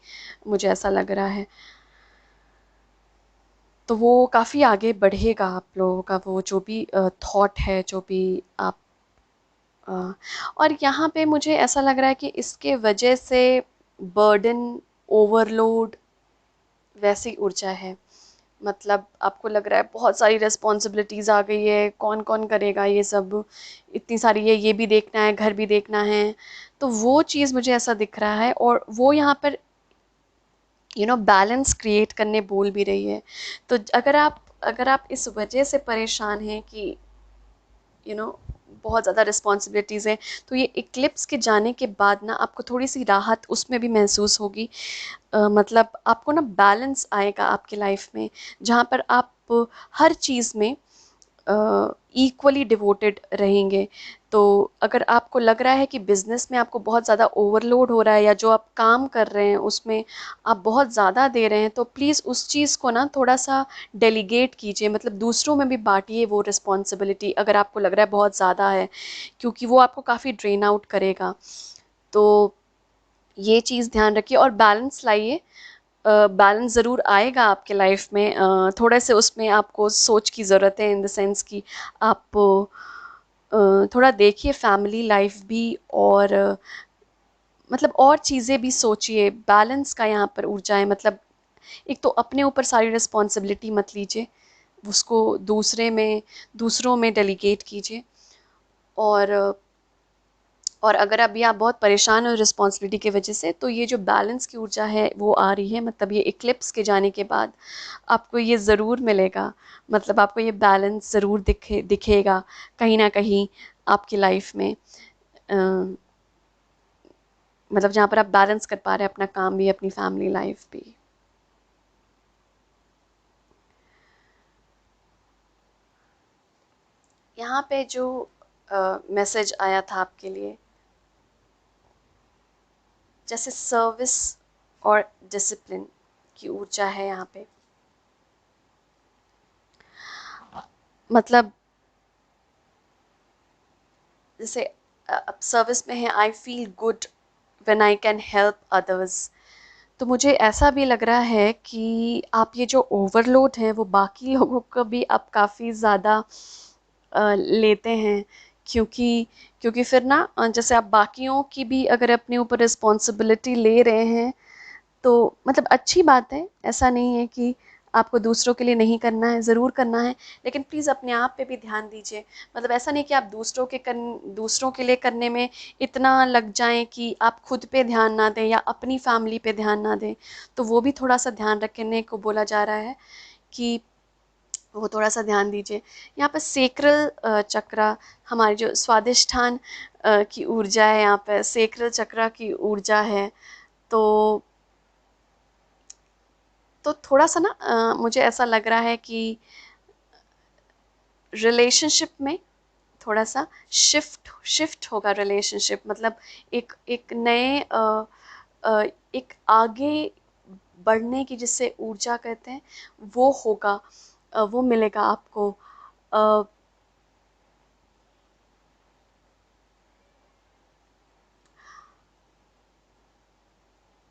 मुझे ऐसा लग रहा है। तो वो काफ़ी आगे बढ़ेगा आप लोगों का, वो जो भी थॉट है, जो भी आप और यहाँ पे मुझे ऐसा लग रहा है कि इसके वजह से बर्डन, ओवरलोड, वैसी ऊर्जा है। मतलब आपको लग रहा है बहुत सारी रिस्पॉन्सिबिलिटीज़ आ गई है, कौन कौन करेगा ये सब, इतनी सारी है, ये भी देखना है, घर भी देखना है। तो वो चीज़ मुझे ऐसा दिख रहा है, और वो यहाँ पर बैलेंस क्रिएट करने बोल भी रही है। तो अगर आप इस वजह से परेशान हैं कि यू नो बहुत ज़्यादा रिस्पॉन्सिबिलिटीज़ हैं, तो ये इक्लिप्स के जाने के बाद ना आपको थोड़ी सी राहत उसमें भी महसूस होगी। मतलब आपको ना बैलेंस आएगा आपकी लाइफ में, जहाँ पर आप हर चीज़ में इक्वली डिवोटेड रहेंगे। तो अगर आपको लग रहा है कि बिज़नेस में आपको बहुत ज़्यादा ओवरलोड हो रहा है, या जो आप काम कर रहे हैं उसमें आप बहुत ज़्यादा दे रहे हैं, तो प्लीज़ उस चीज़ को ना थोड़ा सा डेलीगेट कीजिए, मतलब दूसरों में भी बांटिए वो रिस्पॉन्सिबिलिटी, अगर आपको लग रहा है बहुत ज़्यादा है, क्योंकि वो आपको काफ़ी ड्रेन आउट करेगा। तो ये चीज़ ध्यान रखिए और बैलेंस लाइए। बैलेंस ज़रूर आएगा आपके लाइफ में। थोड़े से उसमें आपको सोच की ज़रूरत है, इन द सेंस कि आप थोड़ा देखिए फैमिली लाइफ भी, और मतलब और चीज़ें भी सोचिए। बैलेंस का यहाँ पर ऊर्जा है, मतलब एक तो अपने ऊपर सारी रिस्पॉन्सिबिलिटी मत लीजिए, उसको दूसरों में डेलीगेट कीजिए। और और अगर अभी आप बहुत परेशान हो रिस्पॉन्सिबिलिटी की वजह से, तो ये जो बैलेंस की ऊर्जा है वो आ रही है, मतलब ये इक्लिप्स के जाने के बाद आपको ये ज़रूर मिलेगा। मतलब आपको ये बैलेंस ज़रूर दिखेगा कहीं ना कहीं आपकी लाइफ में। मतलब जहाँ पर आप बैलेंस कर पा रहे हैं अपना काम भी, अपनी फैमिली लाइफ भी। यहाँ पे जो मैसेज आया था आपके लिए, जैसे सर्विस और डिसिप्लिन की ऊर्जा है यहाँ पे। मतलब जैसे अब सर्विस में है, I feel good when I can help others. तो मुझे ऐसा भी लग रहा है कि आप ये जो ओवरलोड है वो बाकी लोगों को भी आप काफ़ी ज़्यादा लेते हैं, क्योंकि क्योंकि फिर ना जैसे आप बाकियों की भी अगर अपने ऊपर रिस्पॉन्सिबिलिटी ले रहे हैं तो मतलब अच्छी बात है, ऐसा नहीं है कि आपको दूसरों के लिए नहीं करना है, ज़रूर करना है, लेकिन प्लीज़ अपने आप पे भी ध्यान दीजिए। मतलब ऐसा नहीं कि आप दूसरों के लिए करने में इतना लग जाएं कि आप खुद पे ध्यान ना दें या अपनी फैमिली पे ध्यान ना दें। तो वो भी थोड़ा सा ध्यान रखने को बोला जा रहा है कि वो थोड़ा सा ध्यान दीजिए। यहाँ पर सेक्रल चक्रा, हमारी जो स्वादिष्ठान की ऊर्जा है, यहाँ पर सेक्रल चक्रा की ऊर्जा है। तो थोड़ा सा ना मुझे ऐसा लग रहा है कि रिलेशनशिप में थोड़ा सा शिफ्ट होगा रिलेशनशिप। मतलब एक एक नए एक आगे बढ़ने की जिससे ऊर्जा कहते हैं वो होगा, वो मिलेगा आपको। अ,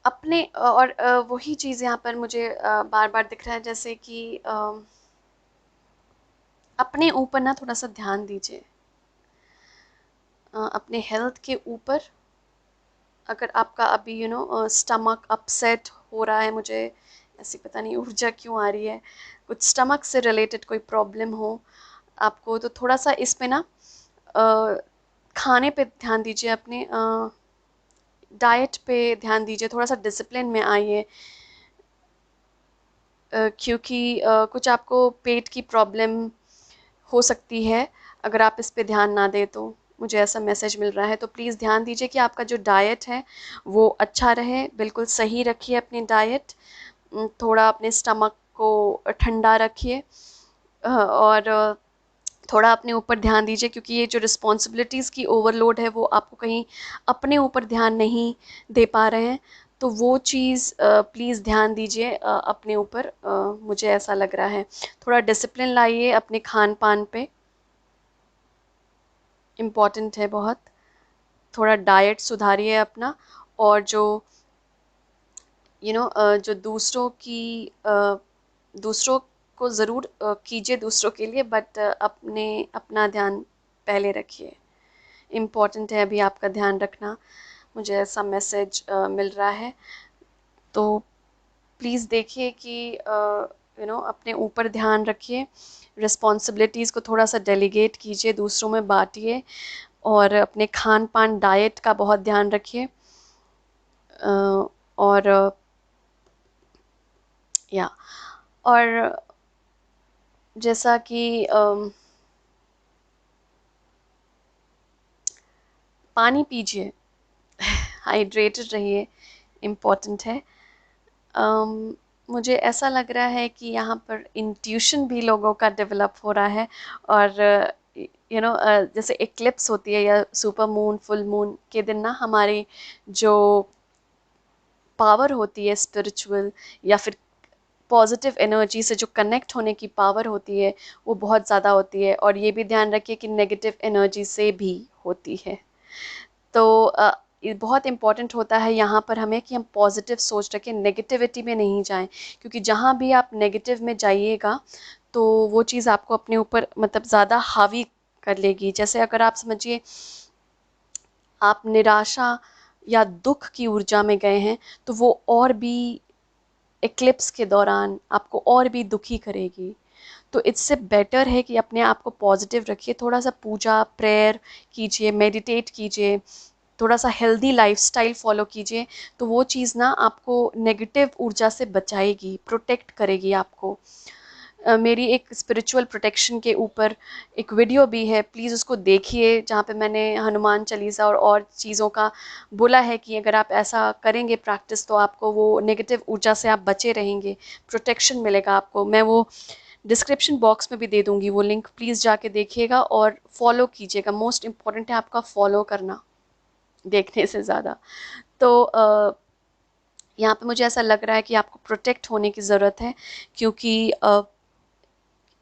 अपने और वही चीज़ यहाँ पर मुझे बार बार दिख रहा है, जैसे कि अपने ऊपर ना थोड़ा सा ध्यान दीजिए, अपने हेल्थ के ऊपर। अगर आपका अभी स्टमक अपसेट हो रहा है, मुझे ऐसी पता नहीं ऊर्जा क्यों आ रही है, कुछ स्टमक से रिलेटेड कोई प्रॉब्लम हो आपको, तो थोड़ा सा इस पे ना अ, खाने पे ध्यान दीजिए, अपने डाइट पे ध्यान दीजिए, थोड़ा सा डिसिप्लिन में आइए। क्योंकि कुछ आपको पेट की प्रॉब्लम हो सकती है अगर आप इस पे ध्यान ना दें तो। मुझे ऐसा मैसेज मिल रहा है, तो प्लीज़ ध्यान दीजिए कि आपका जो डाइट है वो अच्छा रहे, बिल्कुल सही रखिए अपनी डाइट। थोड़ा अपने स्टमक को ठंडा रखिए, और थोड़ा अपने ऊपर ध्यान दीजिए, क्योंकि ये जो रिस्पॉन्सिबिलिटीज़ की ओवरलोड है वो आपको कहीं अपने ऊपर ध्यान नहीं दे पा रहे हैं। तो वो चीज़ प्लीज़ ध्यान दीजिए अपने ऊपर। मुझे ऐसा लग रहा है थोड़ा डिसिप्लिन लाइए अपने खान पान पे, इम्पॉर्टेंट है बहुत। थोड़ा डाइट सुधारिए अपना, और जो जो दूसरों को ज़रूर कीजिए दूसरों के लिए, बट अपना ध्यान पहले रखिए। इम्पॉर्टेंट है अभी आपका ध्यान रखना, मुझे ऐसा मैसेज मिल रहा है। तो प्लीज़ देखिए कि अपने ऊपर ध्यान रखिए, रिस्पॉन्सिबिलिटीज़ को थोड़ा सा डेलीगेट कीजिए, दूसरों में बांटिए, और अपने खान पान डाइट का बहुत ध्यान रखिए। और या और जैसा कि पानी पीजिए, हाइड्रेटेड रहिए, इम्पॉर्टेंट है। अम, मुझे ऐसा लग रहा है कि यहाँ पर इंट्यूशन भी लोगों का डेवलप हो रहा है, और जैसे एक्लिप्स होती है या सुपर मून फुल मून के दिन ना हमारी जो पावर होती है स्पिरिचुअल या फिर पॉजिटिव एनर्जी से जो कनेक्ट होने की पावर होती है वो बहुत ज़्यादा होती है, और ये भी ध्यान रखिए कि नेगेटिव एनर्जी से भी होती है। तो ये बहुत इम्पॉर्टेंट होता है यहाँ पर हमें कि हम पॉजिटिव सोच रखें, नेगेटिविटी में नहीं जाएं, क्योंकि जहाँ भी आप नेगेटिव में जाइएगा तो वो चीज़ आपको अपने ऊपर मतलब ज़्यादा हावी कर लेगी। जैसे अगर आप समझिए आप निराशा या दुख की ऊर्जा में गए हैं, तो वो और भी एक्लिप्स के दौरान आपको और भी दुखी करेगी। तो इससे बेटर है कि अपने आप को पॉजिटिव रखिए, थोड़ा सा पूजा प्रेयर कीजिए, मेडिटेट कीजिए, थोड़ा सा हेल्दी लाइफस्टाइल फॉलो कीजिए। तो वो चीज़ ना आपको नेगेटिव ऊर्जा से बचाएगी, प्रोटेक्ट करेगी आपको। मेरी एक स्पिरिचुअल प्रोटेक्शन के ऊपर एक वीडियो भी है, प्लीज़ उसको देखिए, जहाँ पे मैंने हनुमान चालीसा और चीज़ों का बोला है कि अगर आप ऐसा करेंगे प्रैक्टिस तो आपको वो नेगेटिव ऊर्जा से आप बचे रहेंगे, प्रोटेक्शन मिलेगा आपको। मैं वो डिस्क्रिप्शन बॉक्स में भी दे दूँगी वो लिंक, प्लीज़ जाके देखिएगा और फॉलो कीजिएगा। मोस्ट इम्पॉर्टेंट है आपका फॉलो करना, देखने से ज़्यादा। तो यहाँ पे मुझे ऐसा लग रहा है कि आपको प्रोटेक्ट होने की ज़रूरत है, क्योंकि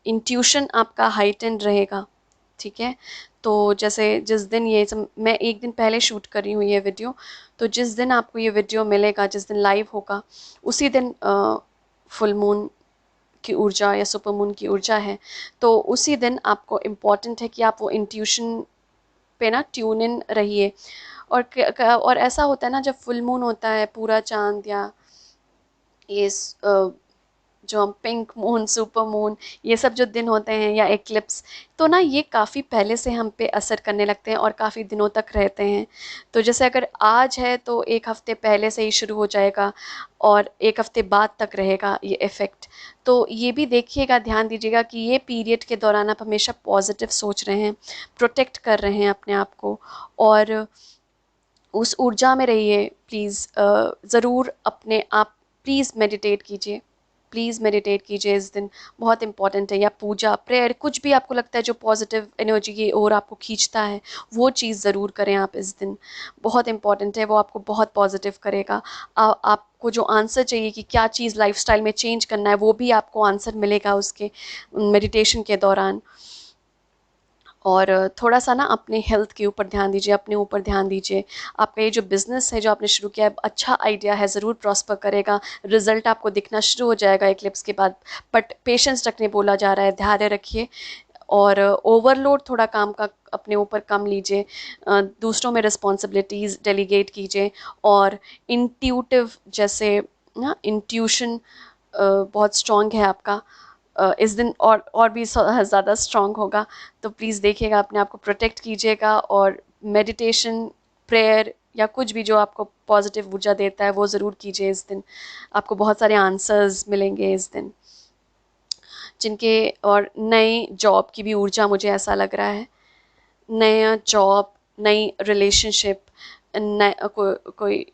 इंट्यूशन आपका हाइटेंड रहेगा, ठीक है। तो जैसे जिस दिन मैं एक दिन पहले शूट कर रही हूँ ये वीडियो, तो जिस दिन आपको ये वीडियो मिलेगा, जिस दिन लाइव होगा, उसी दिन फुल मून की ऊर्जा या सुपर मून की ऊर्जा है। तो उसी दिन आपको इम्पॉर्टेंट है कि आप वो इंट्यूशन पे ना ट्यून इन रहिए। और ऐसा होता है ना, जब फुल मून होता है, पूरा चांद, या ये जो हम पिंक मून, सुपर मून, ये सब जो दिन होते हैं, या एक्लिप्स, तो ना ये काफ़ी पहले से हम पे असर करने लगते हैं और काफ़ी दिनों तक रहते हैं। तो जैसे अगर आज है तो एक हफ्ते पहले से ही शुरू हो जाएगा और एक हफ्ते बाद तक रहेगा ये इफ़ेक्ट। तो ये भी देखिएगा, ध्यान दीजिएगा कि ये पीरियड के दौरान आप हमेशा पॉजिटिव सोच रहे हैं, प्रोटेक्ट कर रहे हैं अपने आप को, और उस ऊर्जा में रहिए। प्लीज़ ज़रूर अपने आप, प्लीज़ मेडिटेट कीजिए, प्लीज़ मेडिटेट कीजिए इस दिन, बहुत इंपॉर्टेंट है। या पूजा, प्रेयर, कुछ भी आपको लगता है जो पॉजिटिव एनर्जी की ओर आपको खींचता है, वो चीज़ ज़रूर करें आप इस दिन, बहुत इंपॉर्टेंट है। वो आपको बहुत पॉजिटिव करेगा। आपको जो आंसर चाहिए कि क्या चीज़ लाइफस्टाइल में चेंज करना है, वो भी आपको आंसर मिलेगा उसके मेडिटेशन के दौरान। और थोड़ा सा ना अपने हेल्थ के ऊपर ध्यान दीजिए, अपने ऊपर ध्यान दीजिए। आपका ये जो बिज़नेस है जो आपने शुरू किया है, अच्छा आइडिया है, ज़रूर प्रॉस्पर करेगा, रिजल्ट आपको दिखना शुरू हो जाएगा इक्लिप्स के बाद। बट पेशेंस रखने बोला जा रहा है, धैर्य रखिए, और ओवरलोड थोड़ा काम का अपने ऊपर कम लीजिए, दूसरों में रिस्पॉन्सिबिलिटीज़ डेलीगेट कीजिए, और इंट्यूटिव, जैसे ना इंट्यूशन बहुत स्ट्रॉन्ग है आपका, इस दिन और भी ज़्यादा स्ट्रॉन्ग होगा। तो प्लीज़ देखिएगा, अपने आप को प्रोटेक्ट कीजिएगा, और मेडिटेशन, प्रेयर, या कुछ भी जो आपको पॉजिटिव ऊर्जा देता है वो ज़रूर कीजिए इस दिन। आपको बहुत सारे आंसर्स मिलेंगे इस दिन, जिनके, और नई जॉब की भी ऊर्जा मुझे ऐसा लग रहा है, नया जॉब, नई रिलेशनशिप, कोई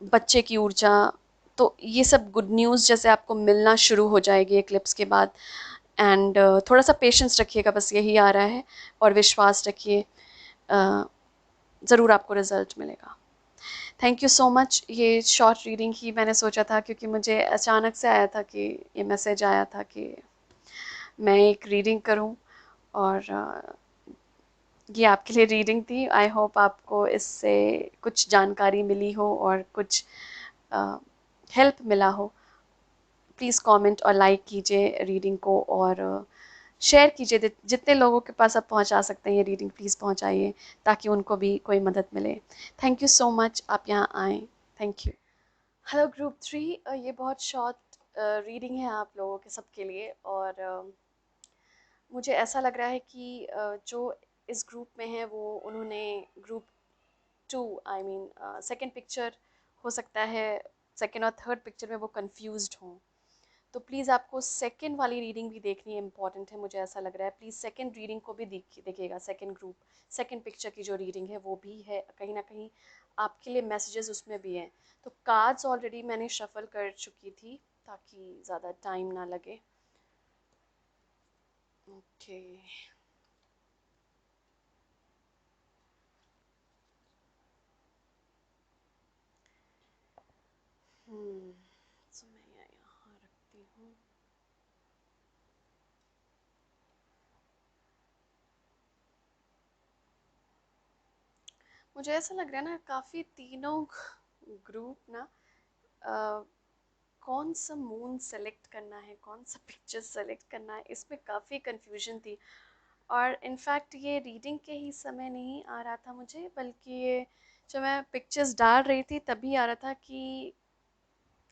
बच्चे की ऊर्जा, तो ये सब गुड न्यूज़ जैसे आपको मिलना शुरू हो जाएगी एक्लिप्स के बाद। एंड थोड़ा सा पेशेंस रखिएगा, बस यही आ रहा है, और विश्वास रखिए, ज़रूर आपको रिजल्ट मिलेगा। Thank you so much. ये शॉर्ट रीडिंग ही मैंने सोचा था, क्योंकि मुझे अचानक से आया था कि ये मैसेज आया था कि मैं एक रीडिंग करूं, और ये आपके लिए रीडिंग थी। आई होप आपको इससे कुछ जानकारी मिली हो और कुछ हेल्प मिला हो। प्लीज़ कमेंट और लाइक कीजिए रीडिंग को, और शेयर कीजिए, जितने लोगों के पास आप पहुंचा सकते हैं ये रीडिंग प्लीज़ पहुंचाइए, ताकि उनको भी कोई मदद मिले। थैंक यू सो मच, आप यहाँ आएँ। Thank you. हेलो ग्रुप 3, ये बहुत शॉर्ट रीडिंग है आप लोगों के सबके लिए, और मुझे ऐसा लग रहा है कि जो इस ग्रुप में है वो, उन्होंने group 2, I mean second picture, हो सकता है सेकेंड और थर्ड पिक्चर में वो कंफ्यूज्ड हों। तो प्लीज़ आपको सेकंड वाली रीडिंग भी देखनी है, इंपॉर्टेंट है मुझे ऐसा लग रहा है। प्लीज़ सेकंड रीडिंग को भी देखिएगा, सेकंड ग्रुप, सेकंड पिक्चर की जो रीडिंग है वो भी है, कहीं ना कहीं आपके लिए मैसेजेस उसमें भी हैं। तो कार्ड्स ऑलरेडी मैंने शफल कर चुकी थी, ताकि ज़्यादा टाइम ना लगे। ओके। तो मैं यहाँ रखती हूँ। मुझे ऐसा लग रहा है ना, काफ़ी तीनों ग्रुप ना, कौन सा मून सेलेक्ट करना है, कौन सा पिक्चर सेलेक्ट करना है, इसमें काफ़ी कंफ्यूजन थी। और इनफैक्ट ये रीडिंग के ही समय नहीं आ रहा था मुझे, बल्कि ये जब मैं पिक्चर्स डाल रही थी तभी आ रहा था कि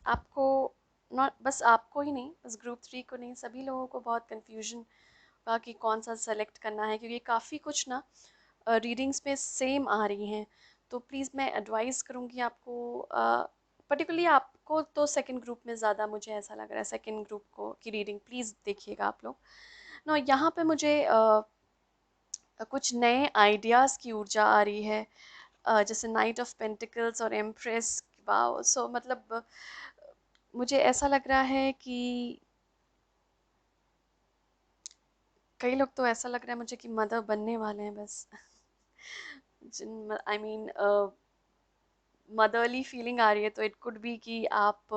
आपको, नॉट बस आपको ही नहीं, बस ग्रुप 3 को नहीं, सभी लोगों को बहुत कंफ्यूजन का कि कौन सा सेलेक्ट करना है, क्योंकि काफ़ी कुछ ना रीडिंग्स में सेम आ रही हैं। तो प्लीज़ मैं एडवाइस करूँगी आपको, पर्टिकुलरली आपको तो सेकंड ग्रुप में ज़्यादा मुझे ऐसा लग रहा है, सेकंड ग्रुप को की रीडिंग प्लीज़ देखिएगा आप लोग। ना यहाँ पे मुझे कुछ नए आइडियाज़ की ऊर्जा आ रही है, जैसे नाइट ऑफ पेंटिकल्स और एम्प्रेस। वाओ, सो मतलब मुझे ऐसा लग रहा है कि कई लोग, तो ऐसा लग रहा है मुझे कि मदर बनने वाले हैं बस। जिन, आई मीन, मदरली फीलिंग आ रही है, तो इट कुड बी कि आप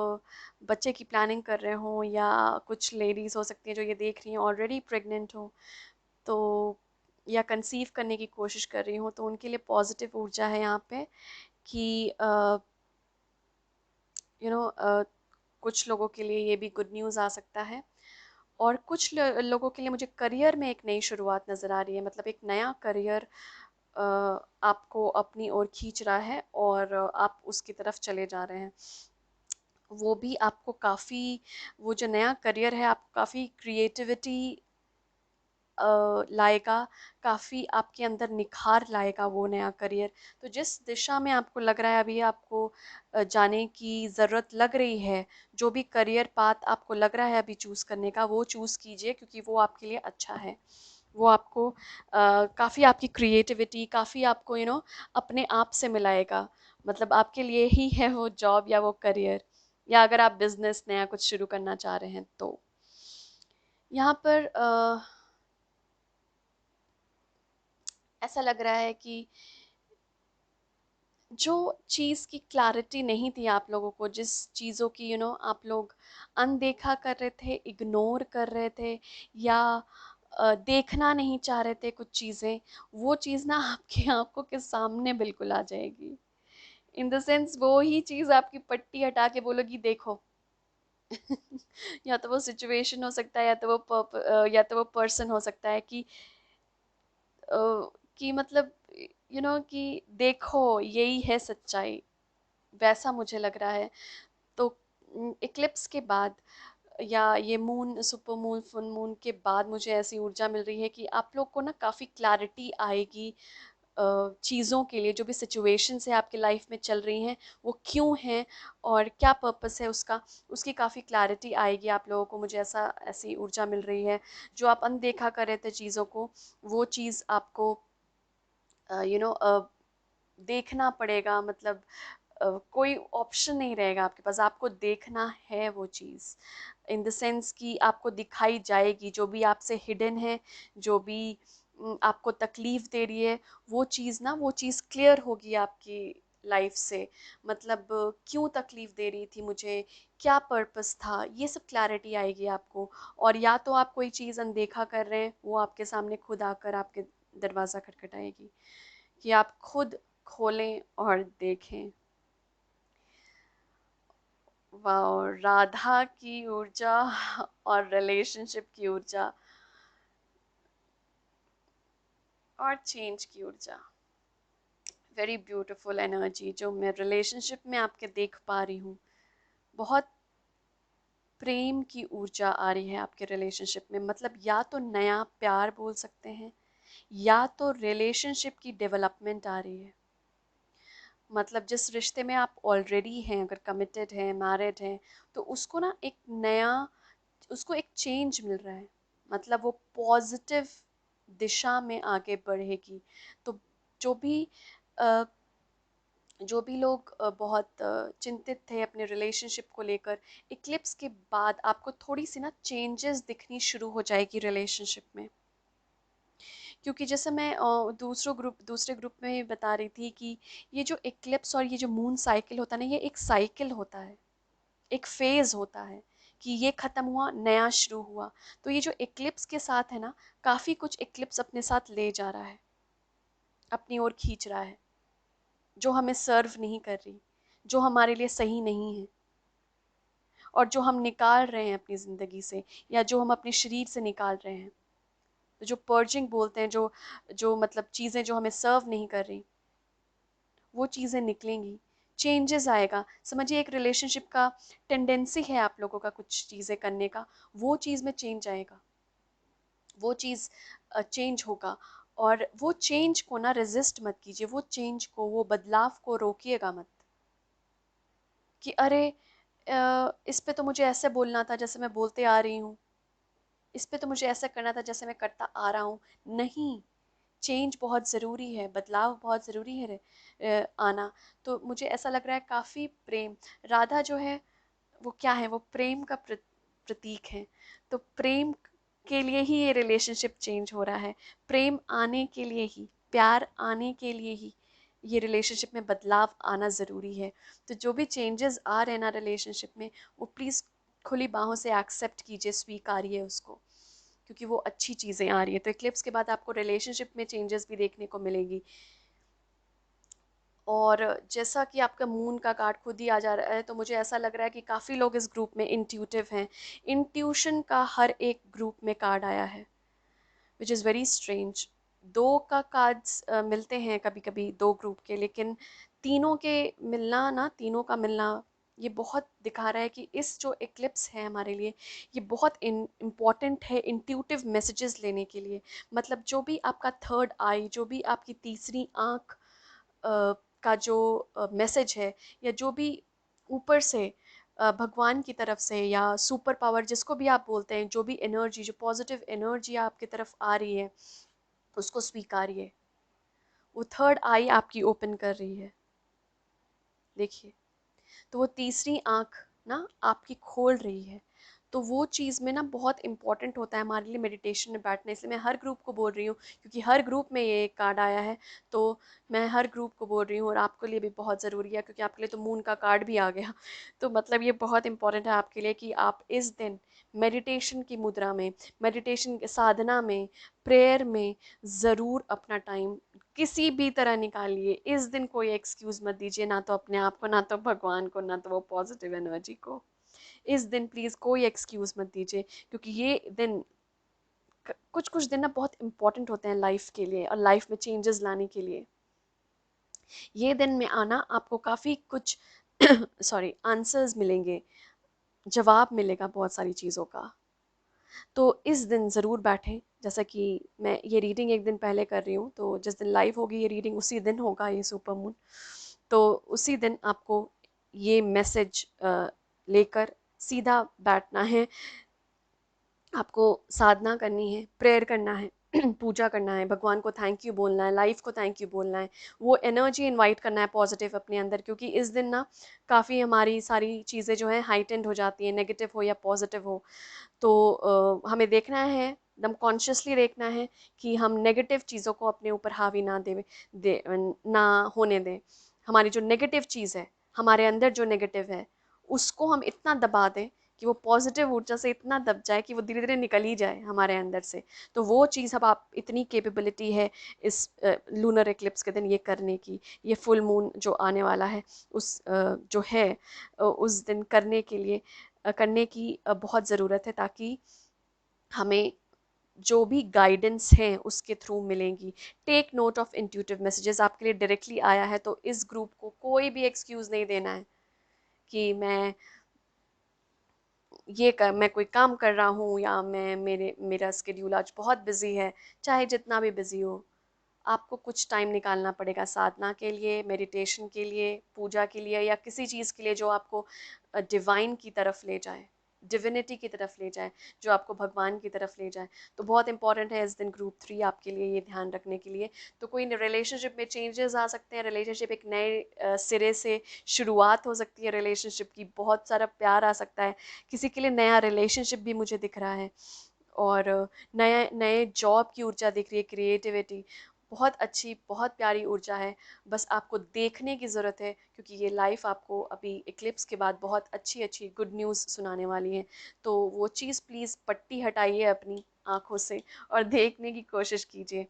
बच्चे की प्लानिंग कर रहे हो, या कुछ लेडीज़ हो सकती हैं जो ये देख रही हैं ऑलरेडी प्रेग्नेंट हो, तो या कंसीव करने की कोशिश कर रही हो, तो उनके लिए पॉजिटिव ऊर्जा है यहाँ पे कि यू नो कुछ लोगों के लिए ये भी गुड न्यूज़ आ सकता है। और कुछ लोगों के लिए मुझे करियर में एक नई शुरुआत नज़र आ रही है, मतलब एक नया करियर आपको अपनी ओर खींच रहा है और आप उसकी तरफ चले जा रहे हैं। वो भी आपको काफ़ी, वो जो नया करियर है आपको काफ़ी क्रिएटिविटी लाएगा, काफ़ी आपके अंदर निखार लाएगा वो नया करियर। तो जिस दिशा में आपको लग रहा है अभी आपको जाने की ज़रूरत लग रही है, जो भी करियर पाथ आपको लग रहा है अभी चूज़ करने का, वो चूज़ कीजिए, क्योंकि वो आपके लिए अच्छा है। वो आपको काफ़ी आपकी क्रिएटिविटी, काफ़ी आपको अपने आप से मिलाएगा। मतलब आपके लिए ही है वो जॉब या वो करियर, या अगर आप बिजनेस नया कुछ शुरू करना चाह रहे हैं तो यहाँ पर ऐसा लग रहा है कि जो चीज़ की क्लैरिटी नहीं थी आप लोगों को, जिस चीज़ों की आप लोग अनदेखा कर रहे थे, इग्नोर कर रहे थे, या देखना नहीं चाह रहे थे कुछ चीज़ें, वो चीज़ ना आपकी आंखों के सामने बिल्कुल आ जाएगी। इन द सेंस वो ही चीज़ आपकी पट्टी हटा के बोलोगी देखो। या तो वो सिचुएशन हो सकता है, या तो वो पर्सन हो सकता है कि मतलब कि देखो यही है सच्चाई, वैसा मुझे लग रहा है। तो इक्लिप्स के बाद, या ये moon, super moon, full moon के बाद मुझे ऐसी ऊर्जा मिल रही है कि आप लोग को ना काफ़ी क्लैरिटी आएगी चीज़ों के लिए, जो भी सिचुएशंस है आपकी लाइफ में चल रही हैं वो क्यों हैं और क्या पर्पस है उसका, उसकी काफ़ी क्लैरिटी आएगी आप लोगों को। मुझे ऐसी ऊर्जा मिल रही है। जो आप अनदेखा कर रहे थे चीज़ों को, वो चीज़ आपको देखना पड़ेगा। मतलब कोई ऑप्शन नहीं रहेगा आपके पास, आपको देखना है वो चीज़। इन द सेंस कि आपको दिखाई जाएगी, जो भी आपसे हिडन है, जो भी आपको तकलीफ़ दे रही है, वो चीज़ क्लियर होगी आपकी लाइफ से। मतलब क्यों तकलीफ़ दे रही थी मुझे, क्या पर्पस था, ये सब क्लैरिटी आएगी आपको। और या तो आप कोई चीज़ अनदेखा कर रहे हैं, वो आपके सामने खुद आकर आपके दरवाज़ा खटखटाएगी, कि आप खुद खोलें और देखें। वाह, राधा की ऊर्जा और रिलेशनशिप की ऊर्जा और चेंज की ऊर्जा, वेरी ब्यूटीफुल एनर्जी जो मैं रिलेशनशिप में आपके देख पा रही हूँ। बहुत प्रेम की ऊर्जा आ रही है आपके रिलेशनशिप में। मतलब या तो नया प्यार बोल सकते हैं, या तो रिलेशनशिप की डेवलपमेंट आ रही है। मतलब जिस रिश्ते में आप ऑलरेडी हैं, अगर कमिटेड हैं, मैरिड हैं, तो उसको ना एक नया, उसको एक चेंज मिल रहा है। मतलब वो पॉजिटिव दिशा में आगे बढ़ेगी। तो जो भी अ, जो भी लोग बहुत चिंतित थे अपने रिलेशनशिप को लेकर, इक्लिप्स के बाद आपको थोड़ी सी ना चेंजेस दिखनी शुरू हो जाएगी रिलेशनशिप में। क्योंकि जैसे मैं दूसरे ग्रुप में बता रही थी कि ये जो इक्लिप्स और ये जो मून साइकिल होता है ना, ये एक साइकिल होता है, एक फेज होता है, कि ये खत्म हुआ नया शुरू हुआ। तो ये जो इक्लिप्स के साथ है ना, काफ़ी कुछ इक्लिप्स अपने साथ ले जा रहा है, अपनी ओर खींच रहा है, जो हमें सर्व नहीं कर रही, जो हमारे लिए सही नहीं है, और जो हम निकाल रहे हैं अपनी ज़िंदगी से, या जो हम अपने शरीर से निकाल रहे हैं। तो जो पर्जिंग बोलते हैं, जो जो मतलब चीज़ें जो हमें सर्व नहीं कर रही, वो चीज़ें निकलेंगी, चेंजेस आएगा। समझिए एक रिलेशनशिप का टेंडेंसी है आप लोगों का कुछ चीज़ें करने का, वो चीज़ में चेंज आएगा, वो चीज़ चेंज होगा। और वो चेंज को ना रेजिस्ट मत कीजिए, वो चेंज को, वो बदलाव को रोकिएगा मत, कि अरे इस पे तो मुझे ऐसे बोलना था जैसे मैं बोलते आ रही हूँ, इस पे तो मुझे ऐसा करना था जैसे मैं करता आ रहा हूँ। नहीं, चेंज बहुत ज़रूरी है, बदलाव बहुत ज़रूरी है आना। तो मुझे ऐसा लग रहा है काफ़ी प्रेम, राधा जो है वो क्या है, वो प्रेम का प्रतीक है। तो प्रेम के लिए ही ये रिलेशनशिप चेंज हो रहा है, प्रेम आने के लिए ही, प्यार आने के लिए ही ये रिलेशनशिप में बदलाव आना ज़रूरी है। तो जो भी चेंजेस आ रहे हैं ना रिलेशनशिप में, वो प्लीज़ खुली बाहों से एक्सेप्ट कीजिए, स्वीकारिए उसको, क्योंकि वो अच्छी चीज़ें आ रही है। तो इक्लिप्स के बाद आपको रिलेशनशिप में चेंजेस भी देखने को मिलेगी। और जैसा कि आपका मून का कार्ड खुद ही आ जा रहा है, तो मुझे ऐसा लग रहा है कि काफ़ी लोग इस ग्रुप में इंट्यूटिव हैं। इंट्यूशन का हर एक ग्रुप में कार्ड आया है, विच इज़ वेरी स्ट्रेंज। दो का कार्ड्स मिलते हैं कभी कभी दो ग्रुप के, लेकिन तीनों के मिलना ना, तीनों का मिलना ये बहुत दिखा रहा है कि इस जो एक्लिप्स है हमारे लिए, ये बहुत इम्पॉर्टेंट है इंट्यूटिव मैसेजेस लेने के लिए। मतलब जो भी आपका थर्ड आई, जो भी आपकी तीसरी आँख का जो मैसेज है, या जो भी ऊपर से भगवान की तरफ से या सुपर पावर जिसको भी आप बोलते हैं, जो भी एनर्जी, जो पॉजिटिव एनर्जी आपकी तरफ आ रही है, उसको स्वीकारिए। वो थर्ड आई आपकी ओपन कर रही है, देखिए। तो वो तीसरी आँख ना आपकी खोल रही है। तो वो चीज़ में ना बहुत इंपॉर्टेंट होता है हमारे लिए मेडिटेशन में बैठना। इसलिए मैं हर ग्रुप को बोल रही हूँ, क्योंकि हर ग्रुप में ये एक कार्ड आया है, तो मैं हर ग्रुप को बोल रही हूँ, और आपके लिए भी बहुत ज़रूरी है, क्योंकि आपके लिए तो मून का कार्ड भी आ गया। तो मतलब ये बहुत इंपॉर्टेंट है आपके लिए कि आप इस दिन मेडिटेशन की मुद्रा में, मेडिटेशन साधना में, प्रेयर में ज़रूर अपना टाइम किसी भी तरह निकालिए। इस दिन कोई एक्सक्यूज़ मत दीजिए, ना तो अपने आप को, ना तो भगवान को, ना तो वो पॉजिटिव एनर्जी को। इस दिन प्लीज़ कोई एक्सक्यूज़ मत दीजिए, क्योंकि ये दिन, कुछ कुछ दिन ना बहुत इंपॉर्टेंट होते हैं लाइफ के लिए और लाइफ में चेंजेस लाने के लिए। ये दिन में आना आपको काफ़ी कुछ सॉरी आंसर्स मिलेंगे, जवाब मिलेगा बहुत सारी चीज़ों का। तो इस दिन ज़रूर बैठें। जैसा कि मैं ये रीडिंग एक दिन पहले कर रही हूँ, तो जिस दिन लाइव होगी ये रीडिंग उसी दिन होगा ये सुपर मून। तो उसी दिन आपको ये मैसेज लेकर सीधा बैठना है, आपको साधना करनी है, प्रेयर करना है, पूजा करना है, भगवान को थैंक यू बोलना है, लाइफ को थैंक यू बोलना है, वो एनर्जी इनवाइट करना है पॉजिटिव अपने अंदर। क्योंकि इस दिन ना काफ़ी हमारी सारी चीज़ें जो हैं हाइटेंड हो जाती हैं, नेगेटिव हो या पॉजिटिव हो। तो हमें देखना है, एकदम कॉन्शियसली देखना है कि हम नेगेटिव चीज़ों को अपने ऊपर हावी ना होने दें। हमारी जो नेगेटिव चीज़ है, हमारे अंदर जो नेगेटिव है, उसको हम इतना दबा दें कि वो पॉजिटिव ऊर्जा से इतना दब जाए कि वो धीरे धीरे निकल ही जाए हमारे अंदर से। तो वो चीज़ अब आप, इतनी कैपेबिलिटी है इस लूनर एक्लिप्स के दिन ये करने की। ये फुल मून जो आने वाला है उस जो है उस दिन करने के लिए करने की बहुत ज़रूरत है, ताकि हमें जो भी गाइडेंस है उसके थ्रू मिलेंगी। Take note of intuitive messages, आपके लिए डायरेक्टली आया है, तो इस ग्रुप को कोई भी एक्सक्यूज़ नहीं देना है कि मैं कोई काम कर रहा हूँ, या मेरा स्केड्यूल आज बहुत बिजी है। चाहे जितना भी बिजी हो, आपको कुछ टाइम निकालना पड़ेगा साधना के लिए, मेडिटेशन के लिए, पूजा के लिए, या किसी चीज़ के लिए जो आपको डिवाइन की तरफ ले जाए, डिविनिटी की तरफ ले जाए, जो आपको भगवान की तरफ ले जाए। तो बहुत इंपॉर्टेंट है इस दिन ग्रुप 3 आपके लिए, ये ध्यान रखने के लिए। तो कोई रिलेशनशिप में चेंजेस आ सकते हैं, रिलेशनशिप एक नए सिरे से शुरुआत हो सकती है, रिलेशनशिप की बहुत सारा प्यार आ सकता है। किसी के लिए नया रिलेशनशिप भी मुझे दिख रहा है, और नए नए जॉब की ऊर्जा दिख रही है, क्रिएटिविटी बहुत अच्छी, बहुत प्यारी ऊर्जा है। बस आपको देखने की ज़रूरत है, क्योंकि ये लाइफ आपको अभी इक्लिप्स के बाद बहुत अच्छी अच्छी गुड न्यूज़ सुनाने वाली है। तो वो चीज़ प्लीज़ पट्टी हटाइए अपनी आँखों से और देखने की कोशिश कीजिए।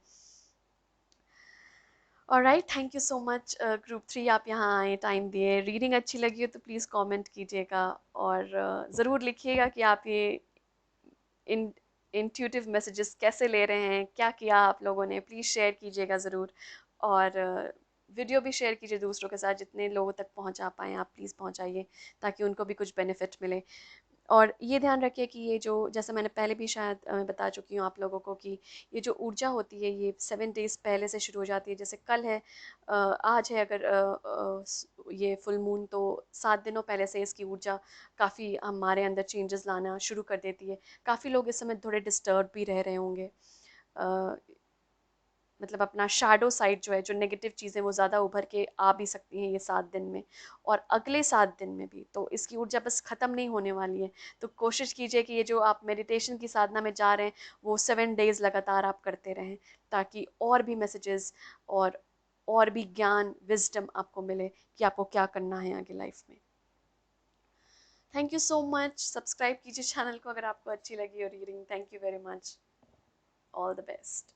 Alright, thank you so much group 3, आप यहाँ आए, टाइम दिए। रीडिंग अच्छी लगी हो तो प्लीज़ कमेंट कीजिएगा, और ज़रूर लिखिएगा कि आप ये इन इंट्यूटिव मैसेजेस कैसे ले रहे हैं, क्या किया आप लोगों ने। प्लीज़ शेयर कीजिएगा ज़रूर, और वीडियो भी शेयर कीजिए दूसरों के साथ, जितने लोगों तक पहुंचा पाएँ आप प्लीज़ पहुंचाइए, ताकि उनको भी कुछ बेनिफिट मिले। और ये ध्यान रखिए कि ये जो, जैसे मैंने पहले भी शायद बता चुकी हूँ आप लोगों को, कि ये जो ऊर्जा होती है ये 7 डेज़ पहले से शुरू हो जाती है। जैसे कल है, आज है, अगर ये फुल मून, तो 7 दिनों पहले से इसकी ऊर्जा काफ़ी हमारे अंदर चेंजेस लाना शुरू कर देती है। काफ़ी लोग इस समय थोड़े डिस्टर्ब भी रह रहे होंगे, मतलब अपना शैडो साइड जो है, जो नेगेटिव चीज़ें, वो ज़्यादा उभर के आ भी सकती हैं ये 7 दिन में, और अगले 7 दिन में भी। तो इसकी ऊर्जा बस ख़त्म नहीं होने वाली है। तो कोशिश कीजिए कि ये जो आप मेडिटेशन की साधना में जा रहे हैं, वो 7 डेज़ लगातार आप करते रहें, ताकि और भी मैसेजेस और भी ज्ञान, विजडम आपको मिले कि आपको क्या करना है आगे लाइफ में। Thank you so much. Subscribe कीजिए चैनल को अगर आपको अच्छी लगी हो reading. Thank you very much. All the best.